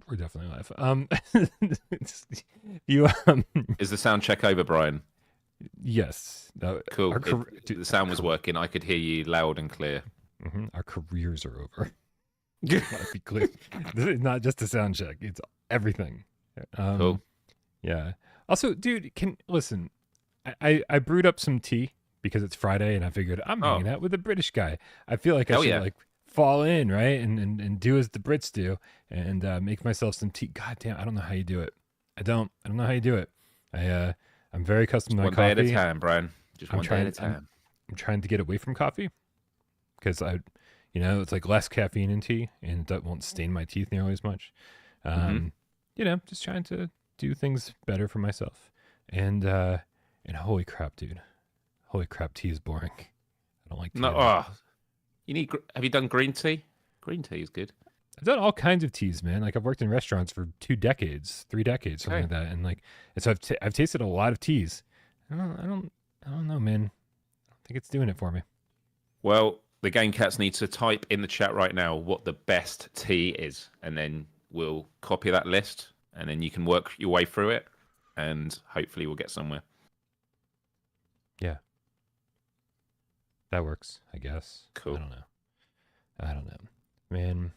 We're definitely live. You Is the sound check over, Brian? Yes. Cool. The sound was working. I could hear you loud and clear. Our careers are over. Let's be clear. This is not just a sound check. It's everything. Cool. Yeah. Also, dude, listen. I brewed up some tea because it's Friday, and I figured I'm hanging out with a British guy. I feel like I should like fall in, right, and do as the Brits do, and make myself some tea. God damn, I don't know how you do it. I don't know how you do it. I'm very accustomed to my coffee. One day at a time, Brian. Just one day at a time. I'm trying to get away from coffee because it's like less caffeine in tea, and that won't stain my teeth nearly as much. Just trying to do things better for myself. And holy crap, dude. Holy crap, tea is boring. I don't like tea. No, have you done green tea? Green tea is good. I've done all kinds of teas, man. Like I've worked in restaurants for 3 decades, something like that. And so I've tasted a lot of teas. I don't know, man. I don't think it's doing it for me. Well, the Game Cats need to type in the chat right now what the best tea is, and then we'll copy that list, and then you can work your way through it, and hopefully we'll get somewhere. Yeah. That works, I guess. Cool. I don't know. Man.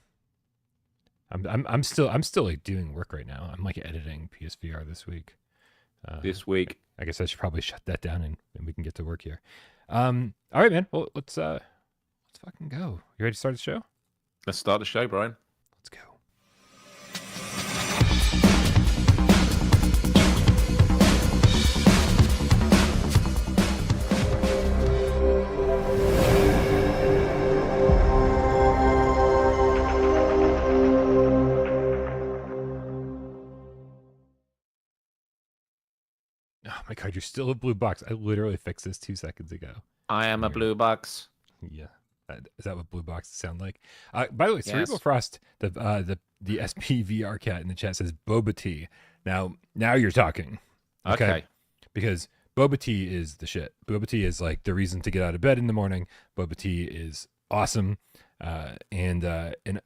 I'm still like doing work right now. I'm like editing PSVR this week. This week. I guess I should probably shut that down and we can get to work here. All right, man. Well, let's fucking go. You ready to start the show? Let's start the show, Brian. Let's go. Oh my god, you're still a blue box. I literally fixed this 2 seconds ago. I am a blue box. Yeah. Is that what blue boxes sound like? By the way, Cerebral Frost, the SPVR cat in the chat says boba tea. Now you're talking. Okay. Because boba tea is the shit. Boba tea is like the reason to get out of bed in the morning. Boba tea is awesome. And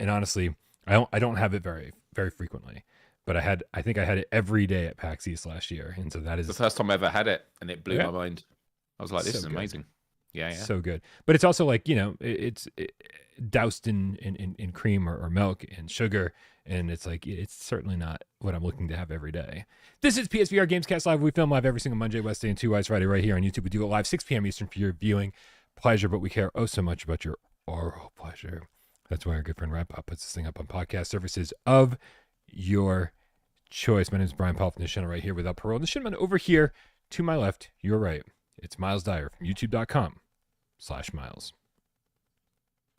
honestly, I don't have it very, very frequently. But I think I had it every day at PAX East last year, and so that is the first time I ever had it, and it blew my mind. I was like, "This is amazing." Yeah, so good. But it's also like it's doused in cream or milk and sugar, and it's like it's certainly not what I'm looking to have every day. This is PSVR GamesCast Live. We film live every single Monday, Wednesday, and 2 Eyes Friday right here on YouTube. We do it live 6 p.m. Eastern for your viewing pleasure, but we care so much about your oral pleasure. That's why our good friend Rapop puts this thing up on podcast services of your choice. My name is Brian Paul from the channel right here without Parole. The Shinman over here to my left, you're right. It's Myles Dyer from youtube.com/Myles.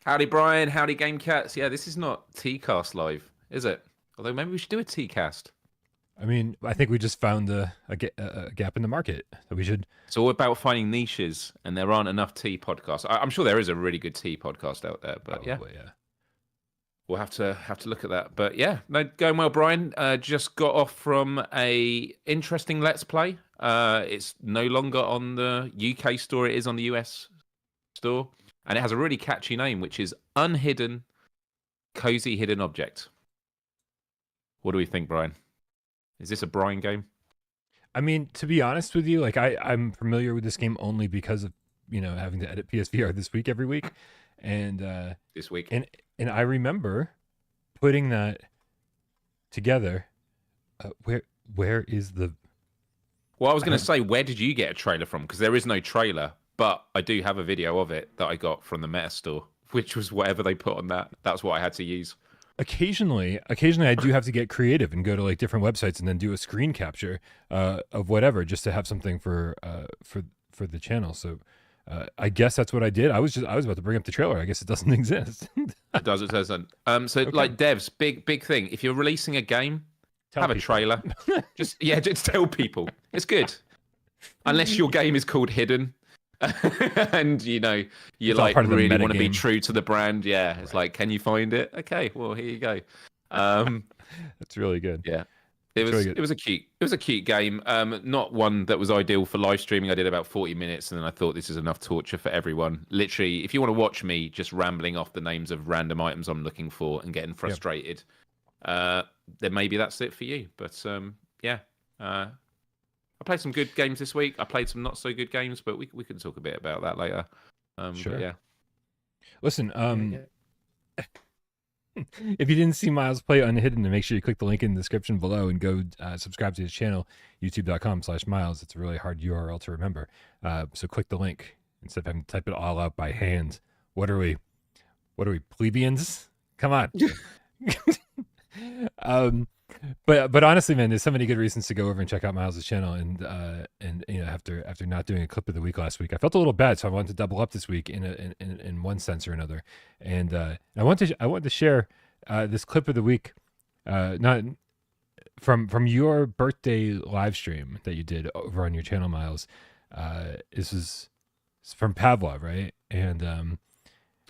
Howdy, Brian. Howdy, Game Cats. Yeah, this is not T-Cast Live, is it? Although maybe we should do a T-Cast. I mean, I think we just found a gap in the market that we should. It's all about finding niches, and there aren't enough tea podcasts. I'm sure there is a really good tea podcast out there, but yeah. We'll have to look at that. But yeah, no, going well, Brian. Just got off from a interesting Let's Play. It's no longer on the UK store. It is on the US store. And it has a really catchy name, which is Unhidden Cozy Hidden Object. What do we think, Brian? Is this a Brian game? I mean, to be honest with you, like I'm familiar with this game only because of, having to edit PSVR this week every week. And this week. And I remember putting that together. Where is the? Well, I was going to say, where did you get a trailer from? Because there is no trailer, but I do have a video of it that I got from the Meta store, which was whatever they put on that. That's what I had to use. Occasionally, I do have to get creative and go to like different websites and then do a screen capture of whatever just to have something for the channel. So. I guess that's what I did. I was about to bring up the trailer. I guess it doesn't exist. It doesn't. Like devs, big thing. If you're releasing a game, have a trailer. just tell people it's good. Unless your game is called Hidden, and you like really want to be true to the brand. Yeah, it's like, can you find it? Okay, well here you go. That's really good. Yeah. It was a cute game. Not one that was ideal for live streaming. I did about 40 minutes, and then I thought this is enough torture for everyone. Literally, if you want to watch me just rambling off the names of random items I'm looking for and getting frustrated, then maybe that's it for you. But yeah, I played some good games this week. I played some not so good games, but we can talk a bit about that later. Sure. Yeah. Listen, if you didn't see Myles play Unhidden, then make sure you click the link in the description below and go subscribe to his channel, youtube.com/Myles. It's a really hard URL to remember. So click the link instead of having to type it all out by hand. What are we, plebeians? Come on. But honestly, man, there's so many good reasons to go over and check out Myles' channel. And after not doing a clip of the week last week, I felt a little bad, so I wanted to double up this week in one sense or another. And I want to share this clip of the week, not from your birthday live stream that you did over on your channel, Myles. This is from Pavlov, right? And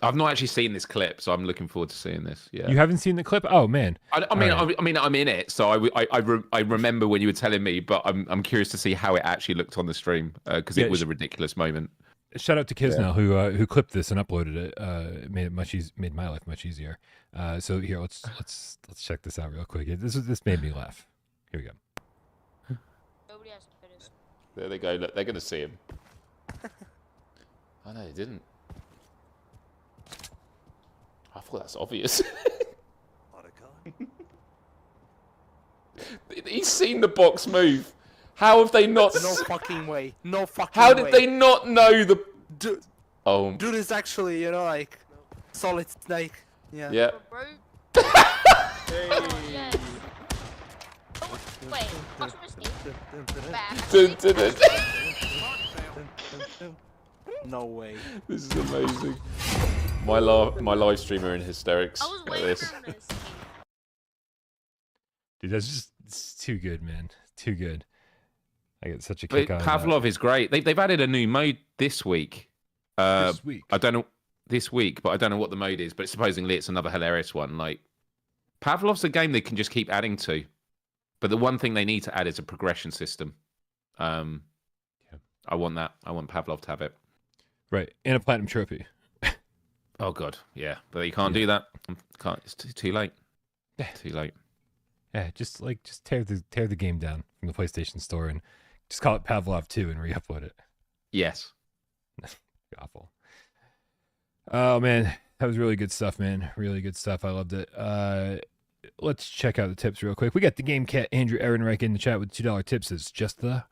I've not actually seen this clip, so I'm looking forward to seeing this. Yeah, you haven't seen the clip? Oh man! I mean, I'm in it, so I remember when you were telling me, but I'm curious to see how it actually looked on the stream because it was a ridiculous moment. Shout out to Kisnell who clipped this and uploaded it. Made my life much easier. So here, let's check this out real quick. This made me laugh. Here we go. Nobody has to finish. There they go. Look, they're gonna see him. Oh no, they didn't. I thought that's obvious. He's seen the box move. How have they not? No fucking way. No fucking way. How did they not know the? Dude is actually, like, solid snake. Yeah. Yeah. Bro. Hey. Oh, yes. Oh, wait. What's No way. This is amazing. My live streamer in hysterics. I was at waiting this. for this. Dude, it's too good, man. Too good. I get such a kick out of Pavlov is great. They've added a new mode this week. This week. I don't know this week, but I don't know what the mode is. But supposedly it's another hilarious one. Like Pavlov's a game they can just keep adding to, but the one thing they need to add is a progression system. I want that. I want Pavlov to have it. Right, and a platinum trophy. Oh god, yeah, but you can't do that. Can't. It's too late. Yeah, too late. Yeah, just tear the game down from the PlayStation Store and just call it Pavlov 2 and re-upload it. Yes. Awful. Oh man, that was really good stuff, man. Really good stuff. I loved it. Let's check out the tips real quick. We got the game cat Andrew Ehrenreich in the chat with $2 tips. It's just the.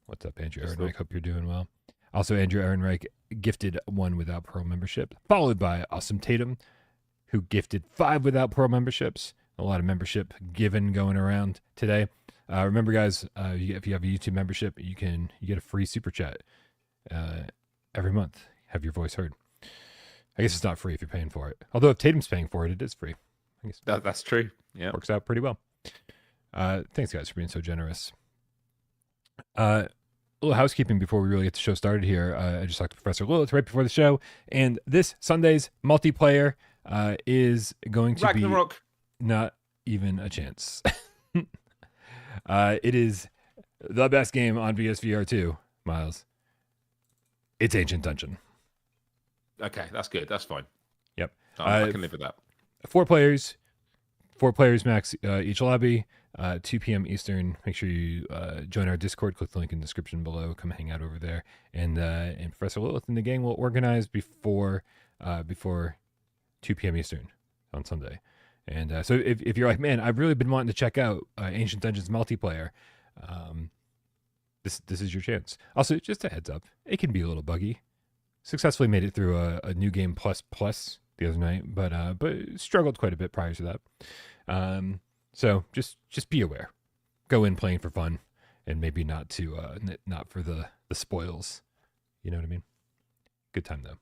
What's up, Andrew Ehrenreich? Hope you're doing well. Also, Andrew Ehrenreich gifted 1 without Pearl membership, followed by Awesome Tatum, who gifted 5 without Pearl memberships. A lot of membership given going around today. Remember, guys, if you have a YouTube membership, you get a free super chat every month. Have your voice heard. I guess it's not free if you're paying for it. Although if Tatum's paying for it, it is free. I guess that's true. Yeah, works out pretty well. Thanks, guys, for being so generous. A little housekeeping before we really get the show started here. I just talked to Professor Lilith right before the show, and this Sunday's multiplayer is going to Ragnarok. be not even a chance. It is the best game on PSVR2, Myles. It's Ancient Dungeon. Okay, that's good. That's fine. Yep. I can live with that. 4 players max each lobby. 2 p.m. Eastern. Make sure you join our Discord. Click the link in the description below. Come hang out over there. And Professor Lilith and the gang will organize before 2 p.m. Eastern on Sunday. And so if you're like, man, I've really been wanting to check out Ancient Dungeons multiplayer, this is your chance. Also, just a heads up, it can be a little buggy. Successfully made it through a new game plus the other night, but struggled quite a bit prior to that. So just be aware. Go in playing for fun, and maybe not for the spoils. You know what I mean? Good time though.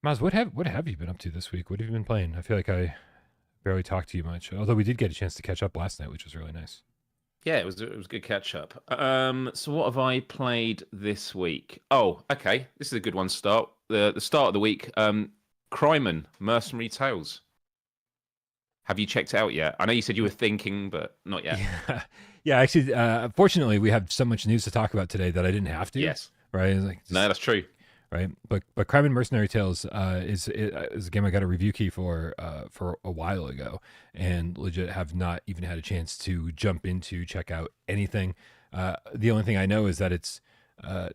Myles, what have you been up to this week? What have you been playing? I feel like I barely talked to you much, although we did get a chance to catch up last night, which was really nice. Yeah, it was a good catch up. So what have I played this week? Oh, okay, this is a good one to start. The start of the week. Crimen, Mercenary Tales. Have you checked it out yet? I know you said you were thinking, but not yet. Yeah. Actually, fortunately, we have so much news to talk about today that I didn't have to. Yes. Right. No, that's true. Right. But Crimen Mercenary Tales is a game I got a review key for a while ago, and legit have not even had a chance to jump into check out anything. The only thing I know is that it's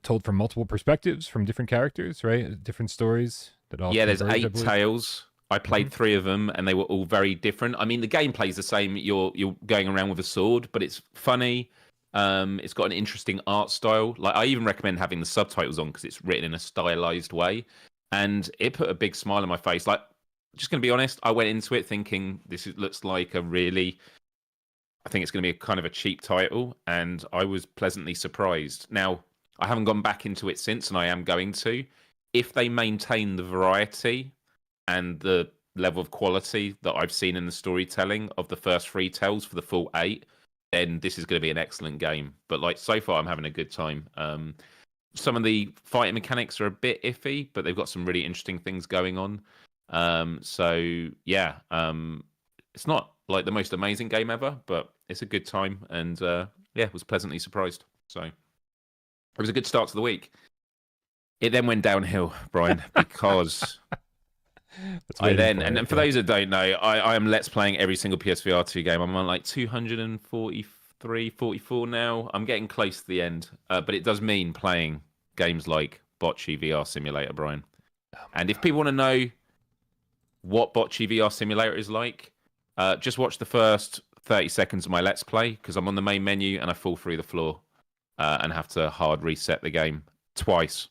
told from multiple perspectives from different characters, right? Different stories that all. Yeah, there's 8 tales. I played 3 of them, and they were all very different. I mean, the gameplay's the same. You're going around with a sword, but it's funny. It's got an interesting art style. Like, I even recommend having the subtitles on because it's written in a stylized way, and it put a big smile on my face. Like, just gonna be honest, I went into it thinking looks like I think it's going to be a kind of a cheap title, and I was pleasantly surprised. Now, I haven't gone back into it since, and I am going to. If they maintain the variety and the level of quality that I've seen in the storytelling of the first 3 tales for the full 8, then this is going to be an excellent game. But like, so far, I'm having a good time. Some of the fighting mechanics are a bit iffy, but they've got some really interesting things going on. So yeah, it's not like the most amazing game ever, but it's a good time, and yeah, was pleasantly surprised. So it was a good start to the week. It then went downhill, Brian, because I then, and for those that don't know, I am Let's playing every single PSVR2 game. I'm on like 243, 44 now. I'm getting close to the end, but it does mean playing games like Bocce VR Simulator, Brian. And if people want to know what Bocce VR Simulator is like, just watch the first 30 seconds of my Let's Play, because I'm on the main menu and I fall through the floor and have to hard reset the game twice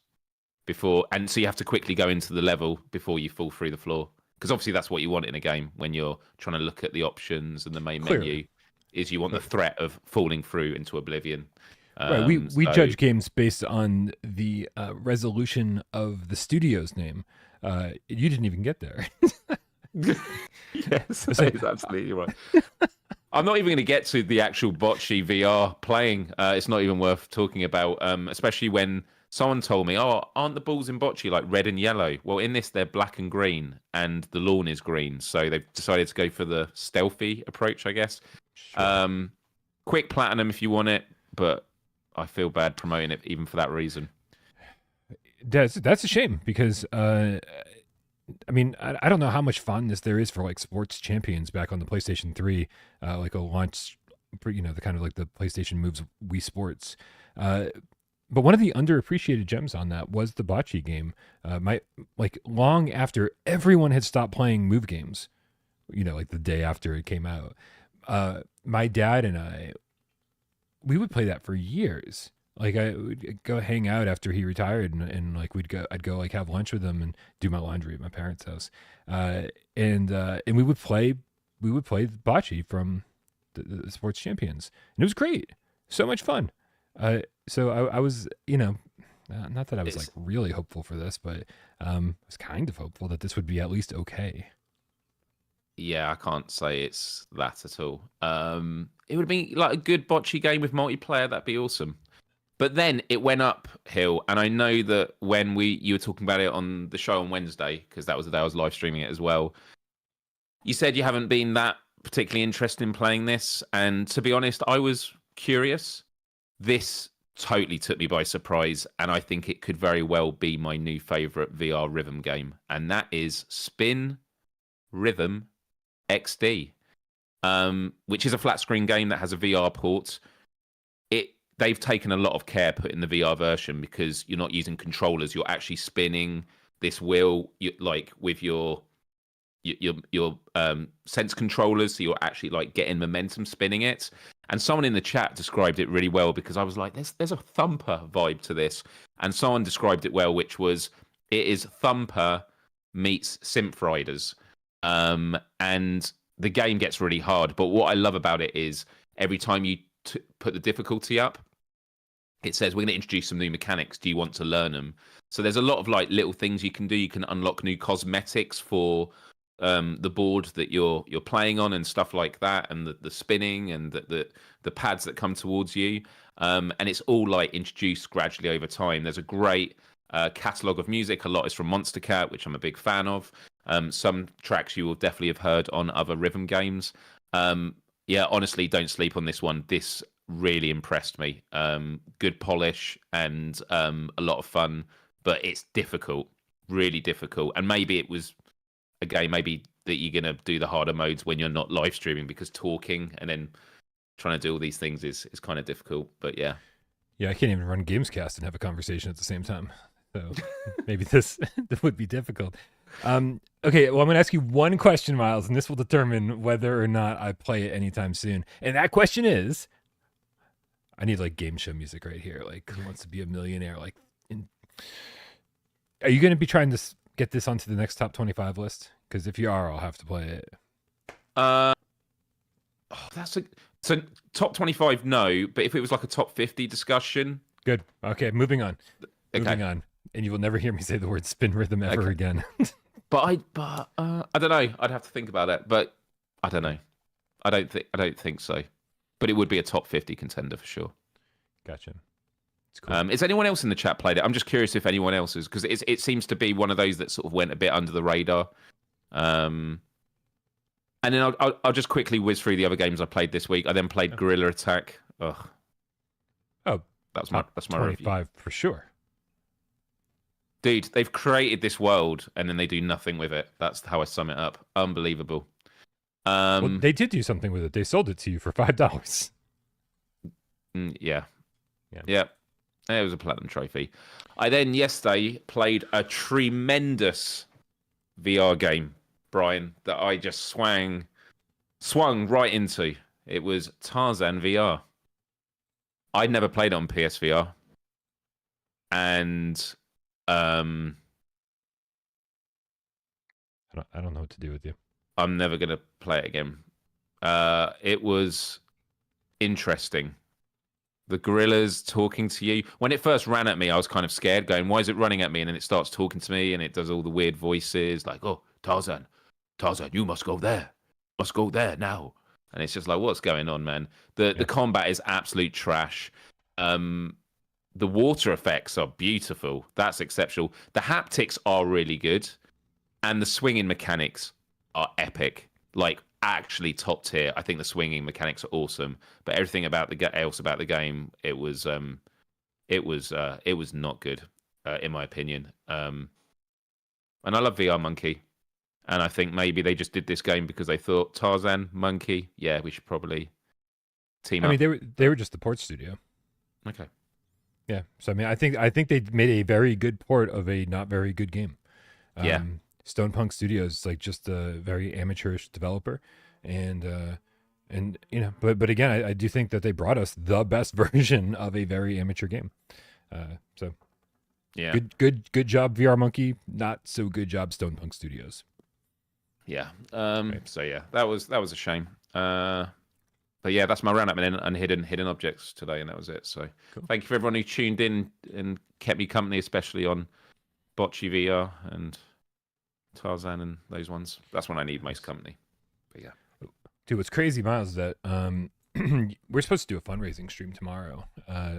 before. And so you have to quickly go into the level before you fall through the floor, because obviously that's what you want in a game when you're trying to look at the options and the main menu, is you want the threat of falling through into oblivion. Right. We judge games based on the resolution of the studio's name. You didn't even get there. Yes, that's absolutely right. I'm not even going to get to the actual Bocce VR playing. It's not even worth talking about, especially when someone told me, oh, aren't the balls in Bocce like red and yellow? Well, in this, they're black and green, and the lawn is green. So they've decided to go for the stealthy approach, I guess. Sure. Quick platinum if you want it, but I feel bad promoting it even for that reason. That's a shame, because I mean, I don't know how much fondness there is for like sports champions back on the PlayStation 3, like a launch, the kind of like the PlayStation moves Wii Sports. But one of the underappreciated gems on that was the Bocce game. Long after everyone had stopped playing move games, like the day after it came out, my dad and we would play that for years. Like, I would go hang out after he retired, and like I'd go like have lunch with him and do my laundry at my parents' house, and we would play Bocce from the Sports Champions, and it was great, so much fun. So I was, not that I was like really hopeful for this, but I was kind of hopeful that this would be at least okay. Yeah, I can't say it's that at all. It would be like a good Bocce game with multiplayer. That'd be awesome. But then it went uphill, and I know that when you were talking about it on the show on Wednesday, because that was the day I was live streaming it as well, you said you haven't been that particularly interested in playing this, and to be honest, I was curious. This totally took me by surprise, and I think it could very well be my new favourite VR rhythm game, and that is Spin Rhythm XD, which is a flat screen game that has a VR port. They've taken a lot of care putting the VR version, because you're not using controllers. You're actually spinning this wheel like with your sense controllers. So you're actually like getting momentum spinning it. And someone in the chat described it really well, because I was like, there's a Thumper vibe to this. And someone described it well, which was, it is Thumper meets Synth Riders. And the game gets really hard. But what I love about it is every time you put the difficulty up, it says, we're going to introduce some new mechanics. Do you want to learn them? So there's a lot of like little things you can do. You can unlock new cosmetics for the board that you're playing on and stuff like that, and the spinning and the pads that come towards you. And it's all like introduced gradually over time. There's a great catalogue of music. A lot is from Monster Cat, which I'm a big fan of. Some tracks you will definitely have heard on other rhythm games. Yeah, honestly, don't sleep on this one. This really impressed me. Good polish and a lot of fun, but it's difficult, really difficult. And maybe it was a game maybe that you're going to do the harder modes when you're not live streaming, because talking and then trying to do all these things is kind of difficult. But yeah. Yeah, I can't even run GAMESCAST and have a conversation at the same time. So maybe this would be difficult. Okay, well, I'm going to ask you one question, Myles, and this will determine whether or not I play it anytime soon. And that question is, I need like game show music right here. Like, Who Wants to Be a Millionaire? Like, are you going to be trying to get this onto the next top 25 list? Because if you are, I'll have to play it. So top 25, no. But if it was like a top 50 discussion, good. Okay, moving on. Okay. Moving on. And you will never hear me say the word spin rhythm ever again. But I don't know. I'd have to think about it. But I don't know. I don't think so. But it would be a top 50 contender for sure. Gotcha. It's cool. Is anyone else in the chat played it? I'm just curious if anyone else is, because it seems to be one of those that sort of went a bit under the radar. And then I'll just quickly whiz through the other games I played this week. I then played Guerrilla Attack. Ugh. Oh, that's my 25 review. For sure. Dude, they've created this world and then they do nothing with it. That's how I sum it up. Unbelievable. Well, they did do something with it. They sold it to you for $5. Yeah. It was a platinum trophy. I then yesterday played a tremendous VR game, Brian, that I just swung right into. It was Tarzan VR. I'd never played it on PSVR. And I don't know what to do with you. I'm never going to play it again. It was interesting. The gorillas talking to you. When it first ran at me, I was kind of scared, going, why is it running at me? And then it starts talking to me, and it does all the weird voices, like, oh, Tarzan, you must go there. Must go there now. And it's just like, what's going on, man? The combat is absolute trash. The water effects are beautiful. That's exceptional. The haptics are really good. And the swinging mechanics are epic. Like, actually top tier. I think the swinging mechanics are awesome. But everything about else about the game, it was not good, in my opinion. And I love VR Monkey. And I think maybe they just did this game because they thought Tarzan, Monkey, yeah, we should probably team up. I mean, they were just the port studio. Okay. Yeah. So I mean, I think they made a very good port of a not very good game. Yeah. Stone Punk Studios is like just a very amateurish developer, and you know, but again, I do think that they brought us the best version of a very amateur game. So yeah, good job, VR Monkey. Not so good job, Stone Punk Studios. Yeah. Right. So yeah, that was a shame. But yeah, that's my roundup and hidden objects today, and that was it. So cool. Thank you for everyone who tuned in and kept me company, especially on Bocce VR and Tarzan and those ones. That's when I need most company. But yeah. Dude, what's crazy, Myles, is that we're supposed to do a fundraising stream tomorrow.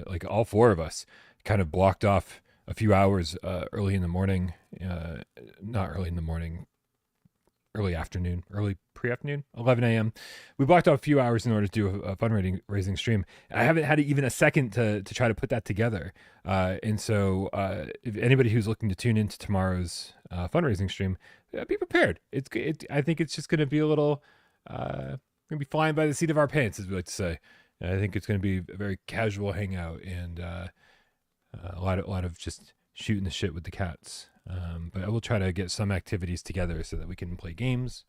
Like all four of us kind of blocked off a few hours early in the morning, not early in the morning, early afternoon, early pre-afternoon, 11 a.m. We blocked off a few hours in order to do a fundraising stream. I haven't had even a second to try to put that together. And so if anybody who's looking to tune into tomorrow's fundraising stream, be prepared. I think it's just going to be a little, going to be flying by the seat of our pants, as we like to say. I think it's going to be a very casual hangout and a lot of just shooting the shit with the cats. But I will try to get some activities together so that we can play games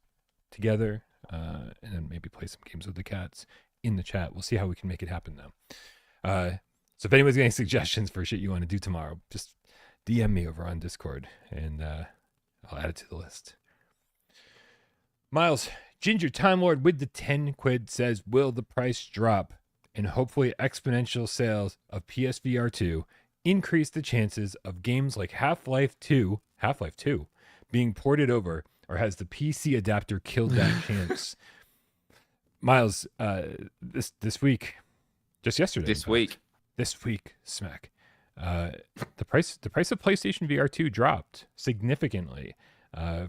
together and then maybe play some games with the cats in the chat. We'll see how we can make it happen though. So if anyone's got any suggestions for shit you want to do tomorrow, just DM me over on Discord and I'll add it to the list. Myles, Ginger Time Lord with the 10 quid says, will the price drop and hopefully exponential sales of PSVR2 increase the chances of games like Half-Life 2 being ported over, or has the PC adapter killed that chance? Myles, this week, just yesterday. This week, smack. The price of PlayStation VR2 dropped significantly.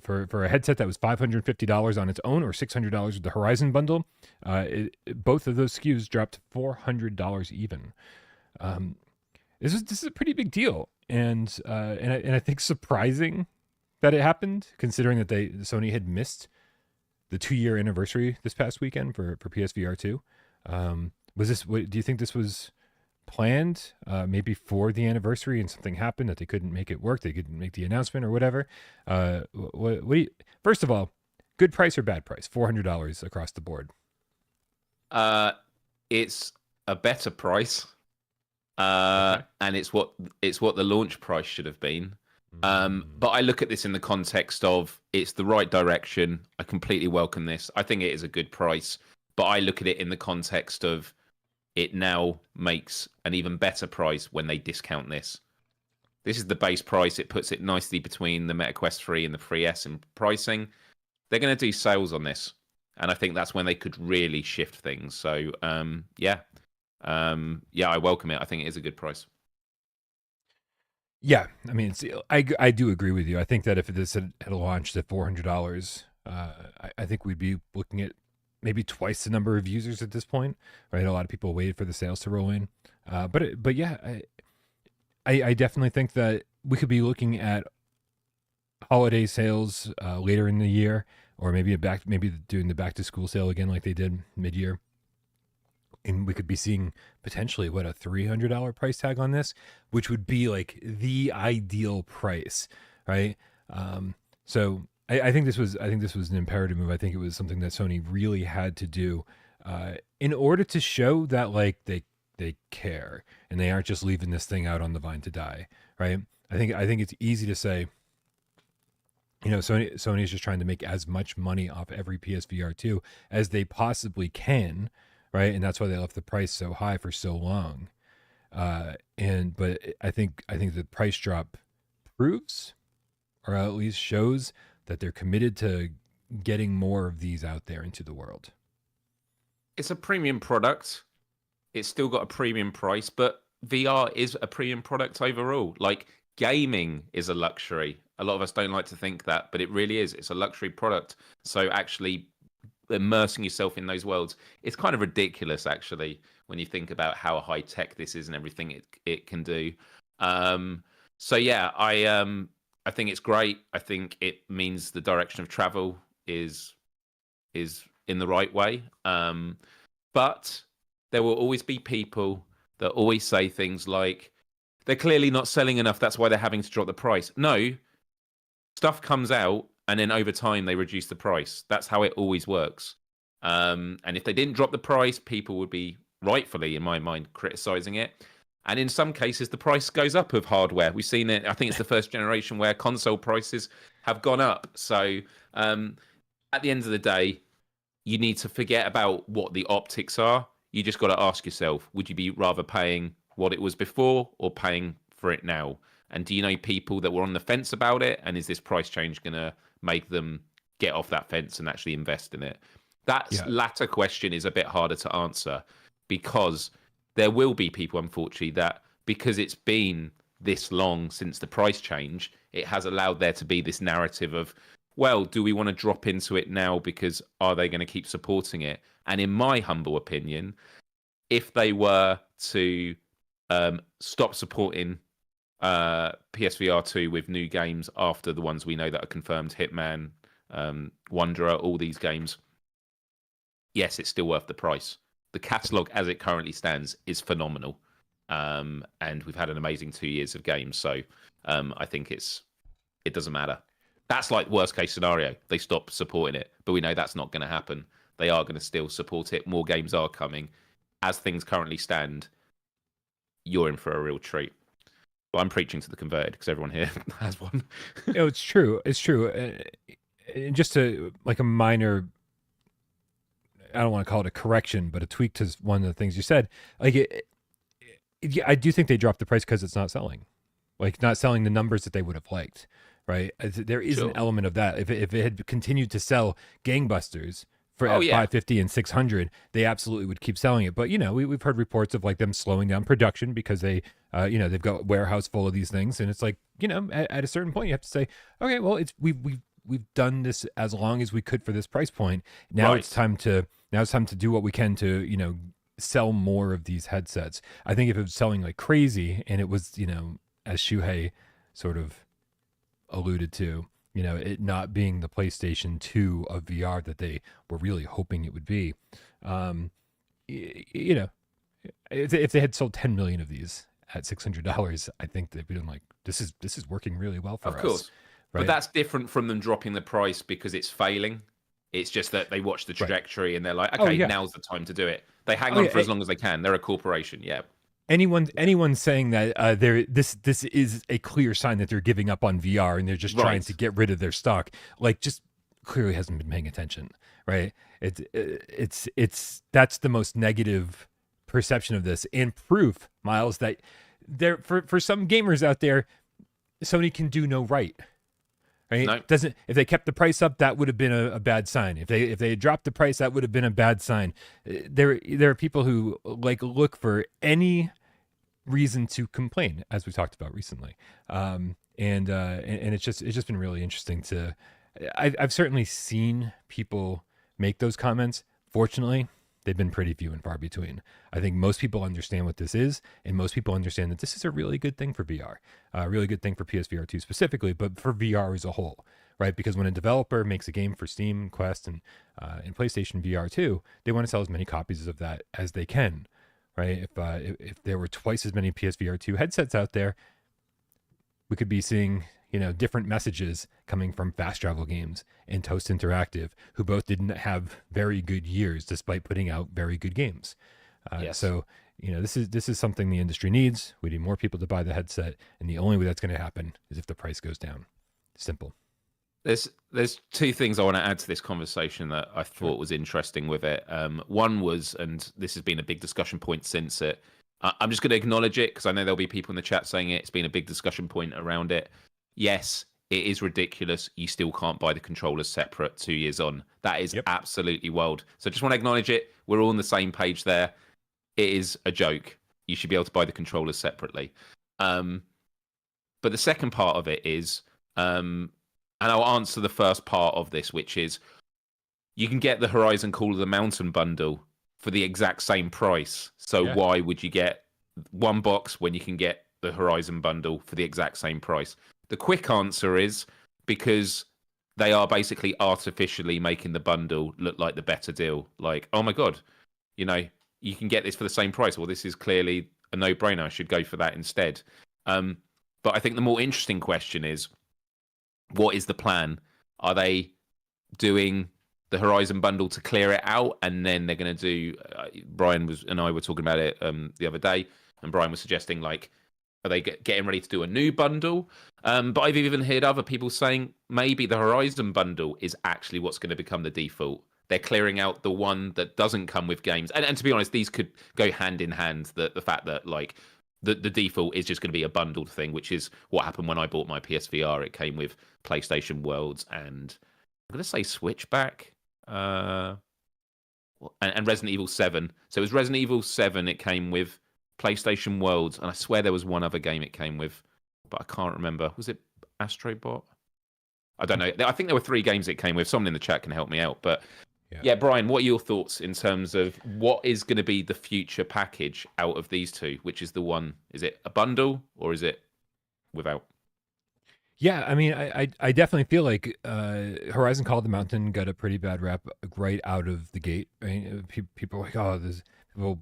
for a headset that was $550 on its own or $600 with the Horizon bundle. Both of those SKUs dropped $400 even. This is a pretty big deal, and I think surprising that it happened, considering that Sony had missed the 2-year anniversary this past weekend for PSVR2. Do you think this was planned, maybe for the anniversary, and something happened that they couldn't make it work? They couldn't make the announcement or whatever. What do you, first of all, good price or bad price? $400 across the board. It's a better price, and it's what the launch price should have been. But I look at this in the context of it's the right direction. I completely welcome this. I think it is a good price, but I look at it in the context of it now makes an even better price when they discount this. This is the base price. It puts it nicely between the Meta Quest 3 and the 3S in pricing. They're going to do sales on this, and I think that's when they could really shift things. So, I welcome it. I think it is a good price. Yeah, I mean, I do agree with you. I think that if this had launched at $400, I think we'd be looking at maybe twice the number of users at this point, right? A lot of people waited for the sales to roll in, but yeah, I definitely think that we could be looking at holiday sales later in the year, or maybe doing the back to school sale again like they did mid-year. And we could be seeing potentially a $300 price tag on this, which would be like the ideal price, right? So I think this was an imperative move. I think it was something that Sony really had to do in order to show that like they care and they aren't just leaving this thing out on the vine to die, right? I think it's easy to say, Sony is just trying to make as much money off every PSVR2 as they possibly can. Right, and that's why they left the price so high for so long, but I think the price drop proves, or at least shows, that they're committed to getting more of these out there into the world. It's a premium product. It's still got a premium price, but VR is a premium product overall. Like, gaming is a luxury. A lot of us don't like to think that, but it really is. It's a luxury product. So actually immersing yourself in those worlds, it's kind of ridiculous actually when you think about how high tech this is and everything it can do. So yeah, I think it's great. I think it means the direction of travel is in the right way. But there will always be people that always say things like, they're clearly not selling enough, that's why they're having to drop the price. No, stuff comes out and then over time they reduce the price. That's how it always works. And if they didn't drop the price, people would be rightfully, in my mind, criticizing it. And in some cases, the price goes up of hardware. We've seen it. I think it's the first generation where console prices have gone up. So at the end of the day, you need to forget about what the optics are. You just got to ask yourself, would you be rather paying what it was before or paying for it now? And do you know people that were on the fence about it? And is this price change going to make them get off that fence and actually invest in it? That latter question is a bit harder to answer, because there will be people, unfortunately, that because it's been this long since the price change, it has allowed there to be this narrative of, well, do we want to drop into it now because are they going to keep supporting it? And in my humble opinion, if they were to stop supporting PSVR2 with new games after the ones we know that are confirmed, Hitman, Wanderer, all these games, yes, it's still worth the price. The catalogue as it currently stands is phenomenal. And we've had an amazing 2 years of games. So I think it doesn't matter. That's like worst case scenario. They stop supporting it. But we know that's not going to happen. They are going to still support it. More games are coming. As things currently stand, you're in for a real treat. Well, I'm preaching to the converted because everyone here has one. It's true. It's true. Just a minor, I don't want to call it a correction, but a tweak to one of the things you said. I do think they dropped the price because it's not selling. Like, not selling the numbers that they would have liked, right? There is an element of that. If it had continued to sell gangbusters for at 550 and 600, they absolutely would keep selling it. But we've heard reports of like them slowing down production because they they've got a warehouse full of these things, and it's like, at a certain point you have to say, okay, well, we've we've done this as long as we could for this price point. Now it's time to do what we can to, you know, sell more of these headsets. I think if it was selling like crazy and it was, you know, as Shuhei sort of alluded to, you know, it not being the PlayStation 2 of VR that they were really hoping it would be, you know, if they had sold 10 million of these at $600, I think they'd been like, this is working really well for us. Of course. Right? But that's different from them dropping the price because it's failing. It's just that they watch the trajectory and they're like, okay, now's the time to do it. They hang on for as long as they can. They're a corporation. Yeah. Anyone saying that this is a clear sign that they're giving up on VR and they're just trying to get rid of their stock, like, just clearly hasn't been paying attention, right? It's that's the most negative perception of this, and proof, Myles, that there for some gamers out there, Sony can do no right. Right? No. If they kept the price up, that would have been a bad sign. If they had dropped the price, that would have been a bad sign. There are people who like look for any reason to complain, as we talked about recently, and it's just been really interesting to. I've certainly seen people make those comments. Fortunately, they've been pretty few and far between. I think most people understand what this is, and most people understand that this is a really good thing for VR, a really good thing for PSVR2 specifically, but for VR as a whole, right? Because when a developer makes a game for Steam, Quest, and PlayStation VR2, they want to sell as many copies of that as they can, right? If there were twice as many PSVR2 headsets out there, we could be seeing, you know, different messages coming from Fast Travel Games and Toast Interactive, who both didn't have very good years despite putting out very good games. So, you know, this is something the industry needs. We need more people to buy the headset, and the only way that's going to happen is if the price goes down. Simple. There's two things I want to add to this conversation that I thought was interesting with it. One was, and this has been a big discussion point since it. I'm just going to acknowledge it because I know there'll be people in the chat saying it. It's been a big discussion point around it. Yes, it is ridiculous. You still can't buy the controllers separate 2 years on. That is absolutely wild. So just want to acknowledge it. We're all on the same page there. It is a joke. You should be able to buy the controllers separately. But the second part of it is, and I'll answer the first part of this, which is you can get the Horizon Call of the Mountain bundle for the exact same price. So why would you get one box when you can get the Horizon bundle for the exact same price? The quick answer is because they are basically artificially making the bundle look like the better deal. Like, oh my God, you know, you can get this for the same price. Well, this is clearly a no-brainer. I should go for that instead. But I think the more interesting question is, what is the plan? Are they doing the Horizon bundle to clear it out, and then they're going to do? Brian and I were talking about it the other day, and Brian was suggesting, like, are they getting ready to do a new bundle? But I've even heard other people saying maybe the Horizon bundle is actually what's going to become the default. They're clearing out the one that doesn't come with games. And to be honest, these could go hand in hand. The fact that, like, the default is just going to be a bundled thing, which is what happened when I bought my PSVR. It came with PlayStation Worlds and I'm going to say Switchback and Resident Evil 7. So it was Resident Evil 7. It came with PlayStation Worlds, and I swear there was one other game it came with, but I can't remember. Was it Astrobot? I don't know. I think there were 3 games it came with. Someone in the chat can help me out. But yeah, Brian, what are your thoughts in terms of what is going to be the future package out of these two? Which is the one? Is it a bundle or is it without? Yeah, I mean, I definitely feel like Horizon Call of the Mountain got a pretty bad rap right out of the gate. Right? People are like, oh, there's people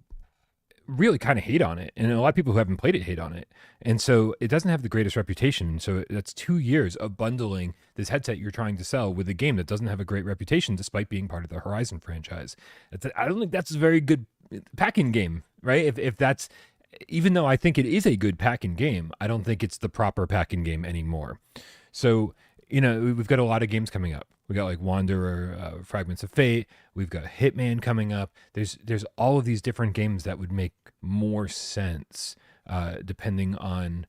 really kind of hate on it, and a lot of people who haven't played it hate on it, and so it doesn't have the greatest reputation. So that's 2 years of bundling this headset you're trying to sell with a game that doesn't have a great reputation despite being part of the Horizon franchise. I don't think that's a very good packing game, right? If that's, even though I think it is a good packing game, I don't think it's the proper packing game anymore. So, you know, we've got a lot of games coming up. We got like Wanderer, Fragments of Fate. We've got Hitman coming up. There's all of these different games that would make more sense depending on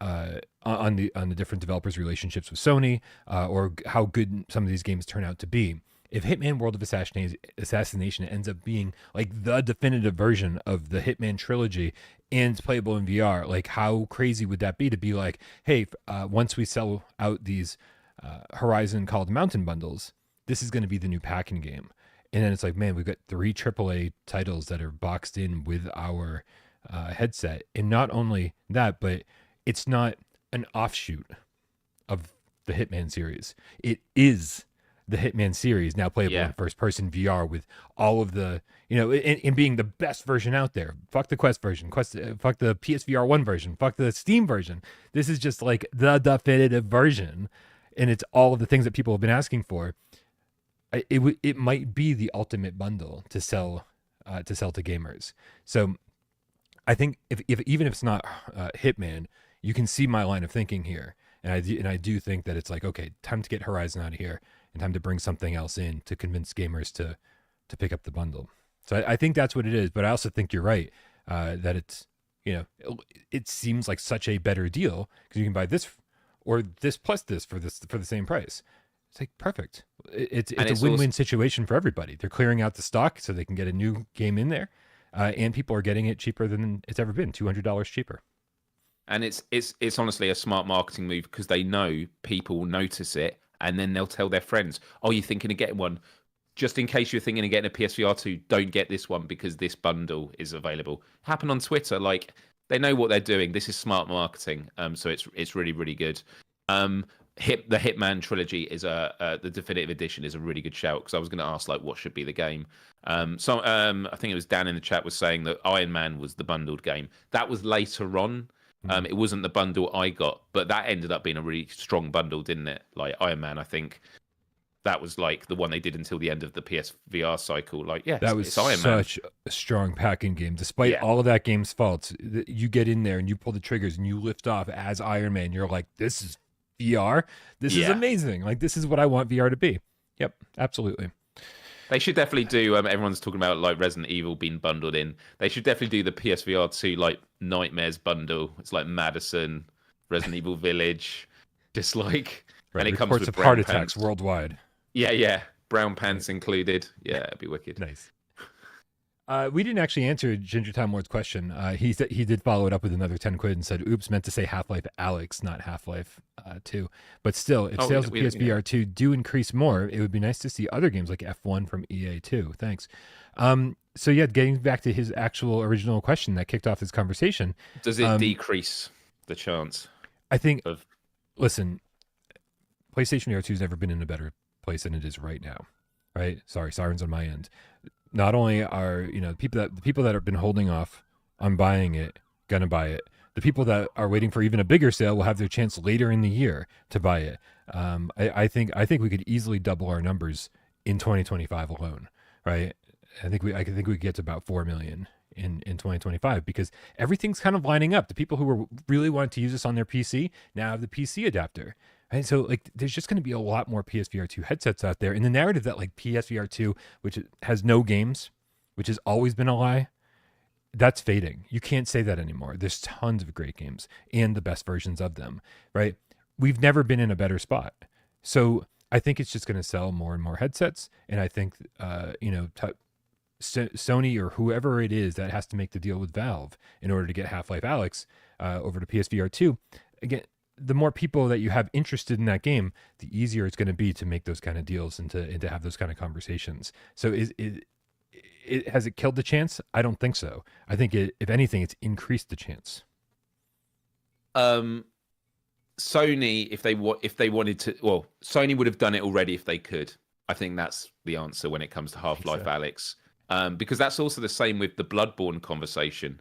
the different developers' relationships with Sony or how good some of these games turn out to be. If Hitman World of Assassination ends up being like the definitive version of the Hitman trilogy and it's playable in VR, like how crazy would that be to be like, hey, once we sell out these Horizon called Mountain Bundles. This is going to be the new packing game. And then it's like, man, we've got 3 AAA titles that are boxed in with our headset. And not only that, but it's not an offshoot of the Hitman series. It is the Hitman series now playable in first-person VR with all of the, and being the best version out there. Fuck the Quest version, fuck the PSVR1 version, fuck the Steam version. This is just like the definitive version, and it's all of the things that people have been asking for. It might be the ultimate bundle to sell to gamers. So I think if even if it's not Hitman, you can see my line of thinking here, and I do think that it's like, okay, time to get Horizon out of here and time to bring something else in to convince gamers to pick up the bundle. So I think that's what it is. But I also think you're right that it's it seems like such a better deal because you can buy this or this plus this for the same price. It's like perfect. It's a win-win situation for everybody. They're clearing out the stock so they can get a new game in there, and people are getting it cheaper than it's ever been, $200 cheaper. And it's honestly a smart marketing move because they know people will notice it, and then they'll tell their friends, "Oh, you're thinking of getting one? Just in case you're thinking of getting a PSVR2, don't get this one because this bundle is available." Happen on Twitter, like they know what they're doing. This is smart marketing. So it's really, really good. The Hitman trilogy is the definitive edition is a really good shout because I was going to ask like what should be the game. I think it was Dan in the chat was saying that Iron Man was the bundled game. That was later on. It wasn't the bundle I got, but that ended up being a really strong bundle, didn't it? Like Iron Man, I think that was like the one they did until the end of the PSVR cycle. Like, yeah, that was such a strong packing game. Despite all of that game's faults, you get in there and you pull the triggers and you lift off as Iron Man. You're like, this is VR. This is amazing. Like, this is what I want VR to be. Yep, absolutely. They should definitely do. Everyone's talking about like Resident Evil being bundled in. They should definitely do the PSVR2 like Nightmares bundle. It's like Madison, Resident Evil Village, just like, right. And it Reports comes with of heart attacks worldwide. Yeah, brown pants included. Yeah, it'd be wicked. Nice. We didn't actually answer Ginger Time Ward's question. He did follow it up with another 10 quid and said, "Oops, meant to say Half-Life Alyx, not Half-Life 2." But still, if sales of PSVR 2 do increase more, it would be nice to see other games like F1 from EA too. Thanks. So yeah, getting back to his actual original question that kicked off this conversation. Does it decrease the chance? I think. Listen, PlayStation VR 2 has never been in a better place than it is right now. Right? Sorry, sirens on my end. Not only are the people that have been holding off on buying it gonna buy it, the people that are waiting for even a bigger sale will have their chance later in the year to buy it. I think we could easily double our numbers in 2025 alone, right? I think we could get to about 4 million in 2025 because everything's kind of lining up. The people who were really wanting to use this on their PC now have the PC adapter. Right? So like there's just going to be a lot more PSVR 2 headsets out there. And the narrative that like PSVR 2, which has no games, which has always been a lie, that's fading. You can't say that anymore. There's tons of great games and the best versions of them, right? We've never been in a better spot. So I think it's just going to sell more and more headsets. And I think, Sony or whoever it is that has to make the deal with Valve in order to get Half-Life Alyx over to PSVR 2, again, the more people that you have interested in that game, the easier it's going to be to make those kind of deals and to have those kind of conversations. So has it killed the chance? I don't think so. I think if anything, it's increased the chance. Sony, if they wanted to, well, Sony would have done it already if they could. I think that's the answer when it comes to Half-Life Alyx. Because that's also the same with the Bloodborne conversation.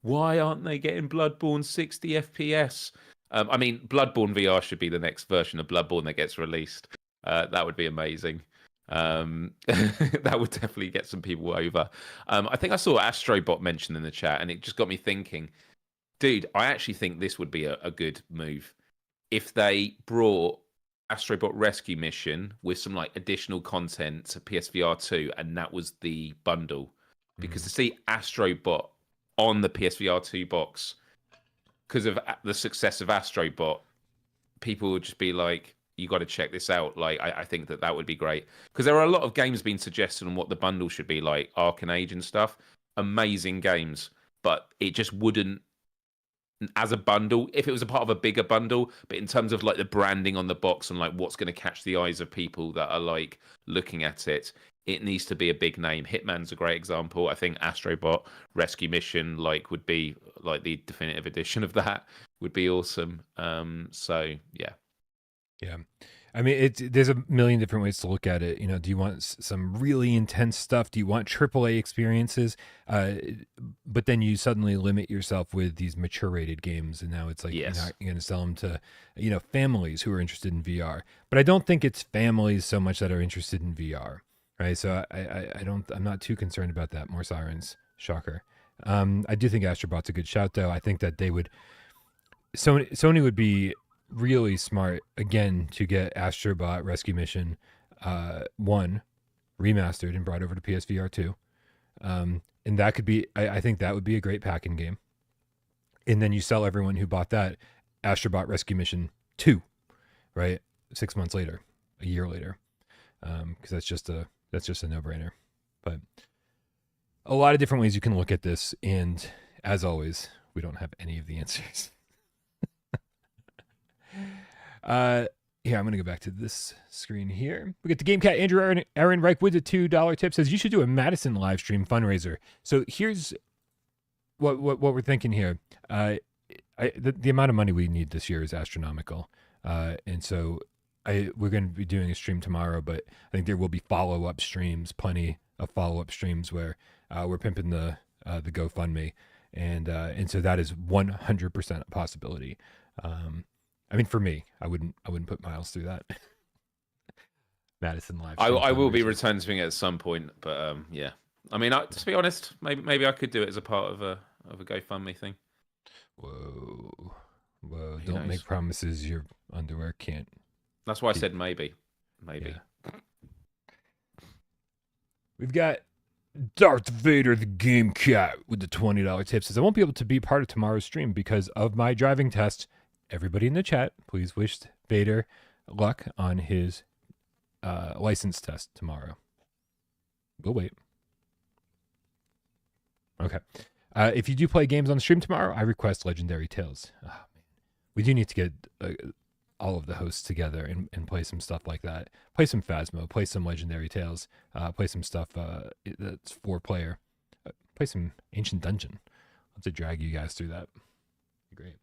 Why aren't they getting Bloodborne 60 FPS? I mean, Bloodborne VR should be the next version of Bloodborne that gets released. That would be amazing. That would definitely get some people over. I think I saw Astrobot mentioned in the chat, and it just got me thinking, dude, I actually think this would be a good move. If they brought Astrobot Rescue Mission with some like additional content to PSVR 2, and that was the bundle. Because to see Astrobot on the PSVR 2 box, because of the success of Astrobot, people would just be like, you got to check this out. Like, I think that would be great. Because there are a lot of games being suggested on what the bundle should be, like Arcane Age and stuff. Amazing games. But it just wouldn't as a bundle, if it was a part of a bigger bundle, but in terms of like the branding on the box and like what's going to catch the eyes of people that are like looking at it, it needs to be a big name. Hitman's a great example. I think Astrobot Rescue Mission like would be like the definitive edition of that. Would be awesome. So yeah. I mean, there's a million different ways to look at it. You know, do you want some really intense stuff? Do you want AAA experiences? But then you suddenly limit yourself with these mature rated games, and now it's like you're going to sell them to, you know, families who are interested in VR. But I don't think it's families so much that are interested in VR, right? So I'm not too concerned about that. More sirens, shocker. I do think Astrobot's a good shout, though. I think that Sony would be really smart again to get Astrobot Rescue Mission 1 remastered and brought over to PSVR2, and that could be I think that would be a great pack-in game, and then you sell everyone who bought that Astrobot Rescue Mission 2, right, 6 months later, a year later, because that's just a no-brainer. But a lot of different ways you can look at this, and as always, we don't have any of the answers. Here, I'm going to go back to this screen here. We get the GameCat Andrew Aaron Reich with a $2 tip, says you should do a Madison live stream fundraiser. So here's what we're thinking here. The amount of money we need this year is astronomical. And so we're going to be doing a stream tomorrow, but I think there will be follow-up streams, plenty of follow-up streams where we're pimping the GoFundMe. And so that is 100% a possibility. I mean, for me, I wouldn't put Myles through that. Madison live. I will be returning at some point, but yeah. I mean, to be honest, maybe I could do it as a part of a GoFundMe thing. Whoa! Don't make promises your underwear can't. That's why I said maybe. Yeah. We've got Darth Vader, the Game Cat, with the $20 tip, says I won't be able to be part of tomorrow's stream because of my driving test. Everybody in the chat, please wish Vader luck on his license test tomorrow. We'll wait. Okay. If you do play games on the stream tomorrow, I request Legendary Tales. Oh, man. We do need to get all of the hosts together and play some stuff like that. Play some Phasmo, play some Legendary Tales, play some stuff that's 4-player. Play some Ancient Dungeon. I'll have to drag you guys through that. Great.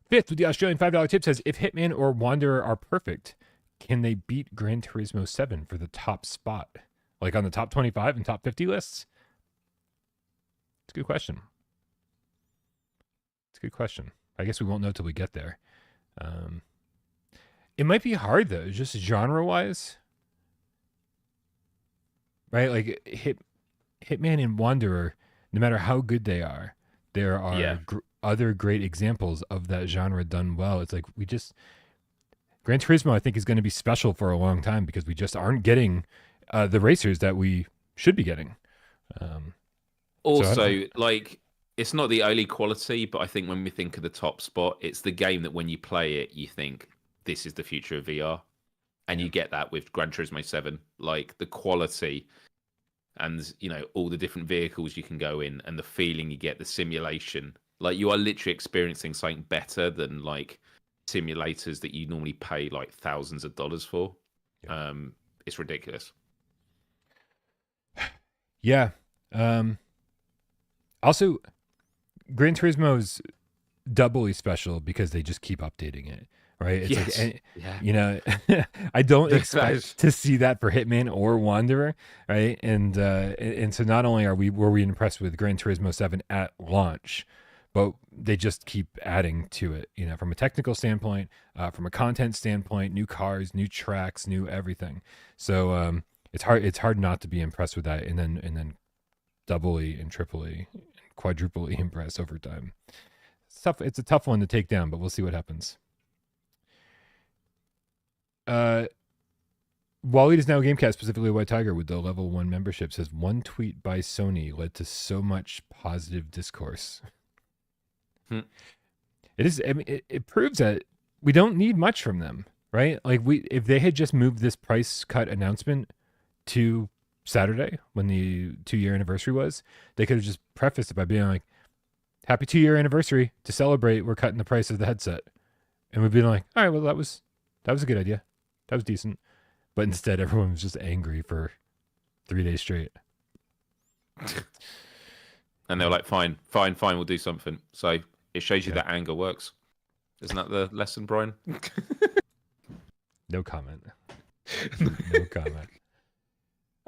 Fifth, with the Australian $5 tip, says, if Hitman or Wanderer are perfect, can they beat Gran Turismo 7 for the top spot? Like on the top 25 and top 50 lists? It's a good question. I guess we won't know till we get there. It might be hard, though, just genre-wise. Right? Like, Hitman and Wanderer, no matter how good they are, there are other great examples of that genre done well. It's like Gran Turismo, I think, is going to be special for a long time because we just aren't getting the racers that we should be getting. Also, like, it's not the only quality, but I think when we think of the top spot, it's the game that when you play it, you think this is the future of VR. And you get that with Gran Turismo 7, like the quality and, you know, all the different vehicles you can go in and the feeling you get, the simulation. Like, you are literally experiencing something better than, like, simulators that you normally pay, like, thousands of dollars for. Yeah. It's ridiculous. Yeah. Also, Gran Turismo is doubly special because they just keep updating it, right? It's like, you know, I don't expect to see that for Hitman or Wanderer, right? And so not only were we impressed with Gran Turismo 7 at launch, but they just keep adding to it, you know, from a technical standpoint, from a content standpoint, new cars, new tracks, new everything. So it's hard not to be impressed with that, and then doubly and triply and quadruply impressed over time. It's a tough one to take down, but we'll see what happens. Waleed is now GameCast, specifically White Tiger with the level 1 membership, says one tweet by Sony led to so much positive discourse. It is. I mean, it proves that we don't need much from them, right? Like if they had just moved this price cut announcement to Saturday when the 2-year anniversary was, they could have just prefaced it by being like, happy 2-year anniversary. To celebrate, we're cutting the price of the headset. And we've been like, all right, well, that was a good idea. That was decent. But instead, everyone was just angry for 3 days straight. And they were like, fine, we'll do something. So it shows you that anger works. Isn't that the lesson, Brian? No comment. No comment.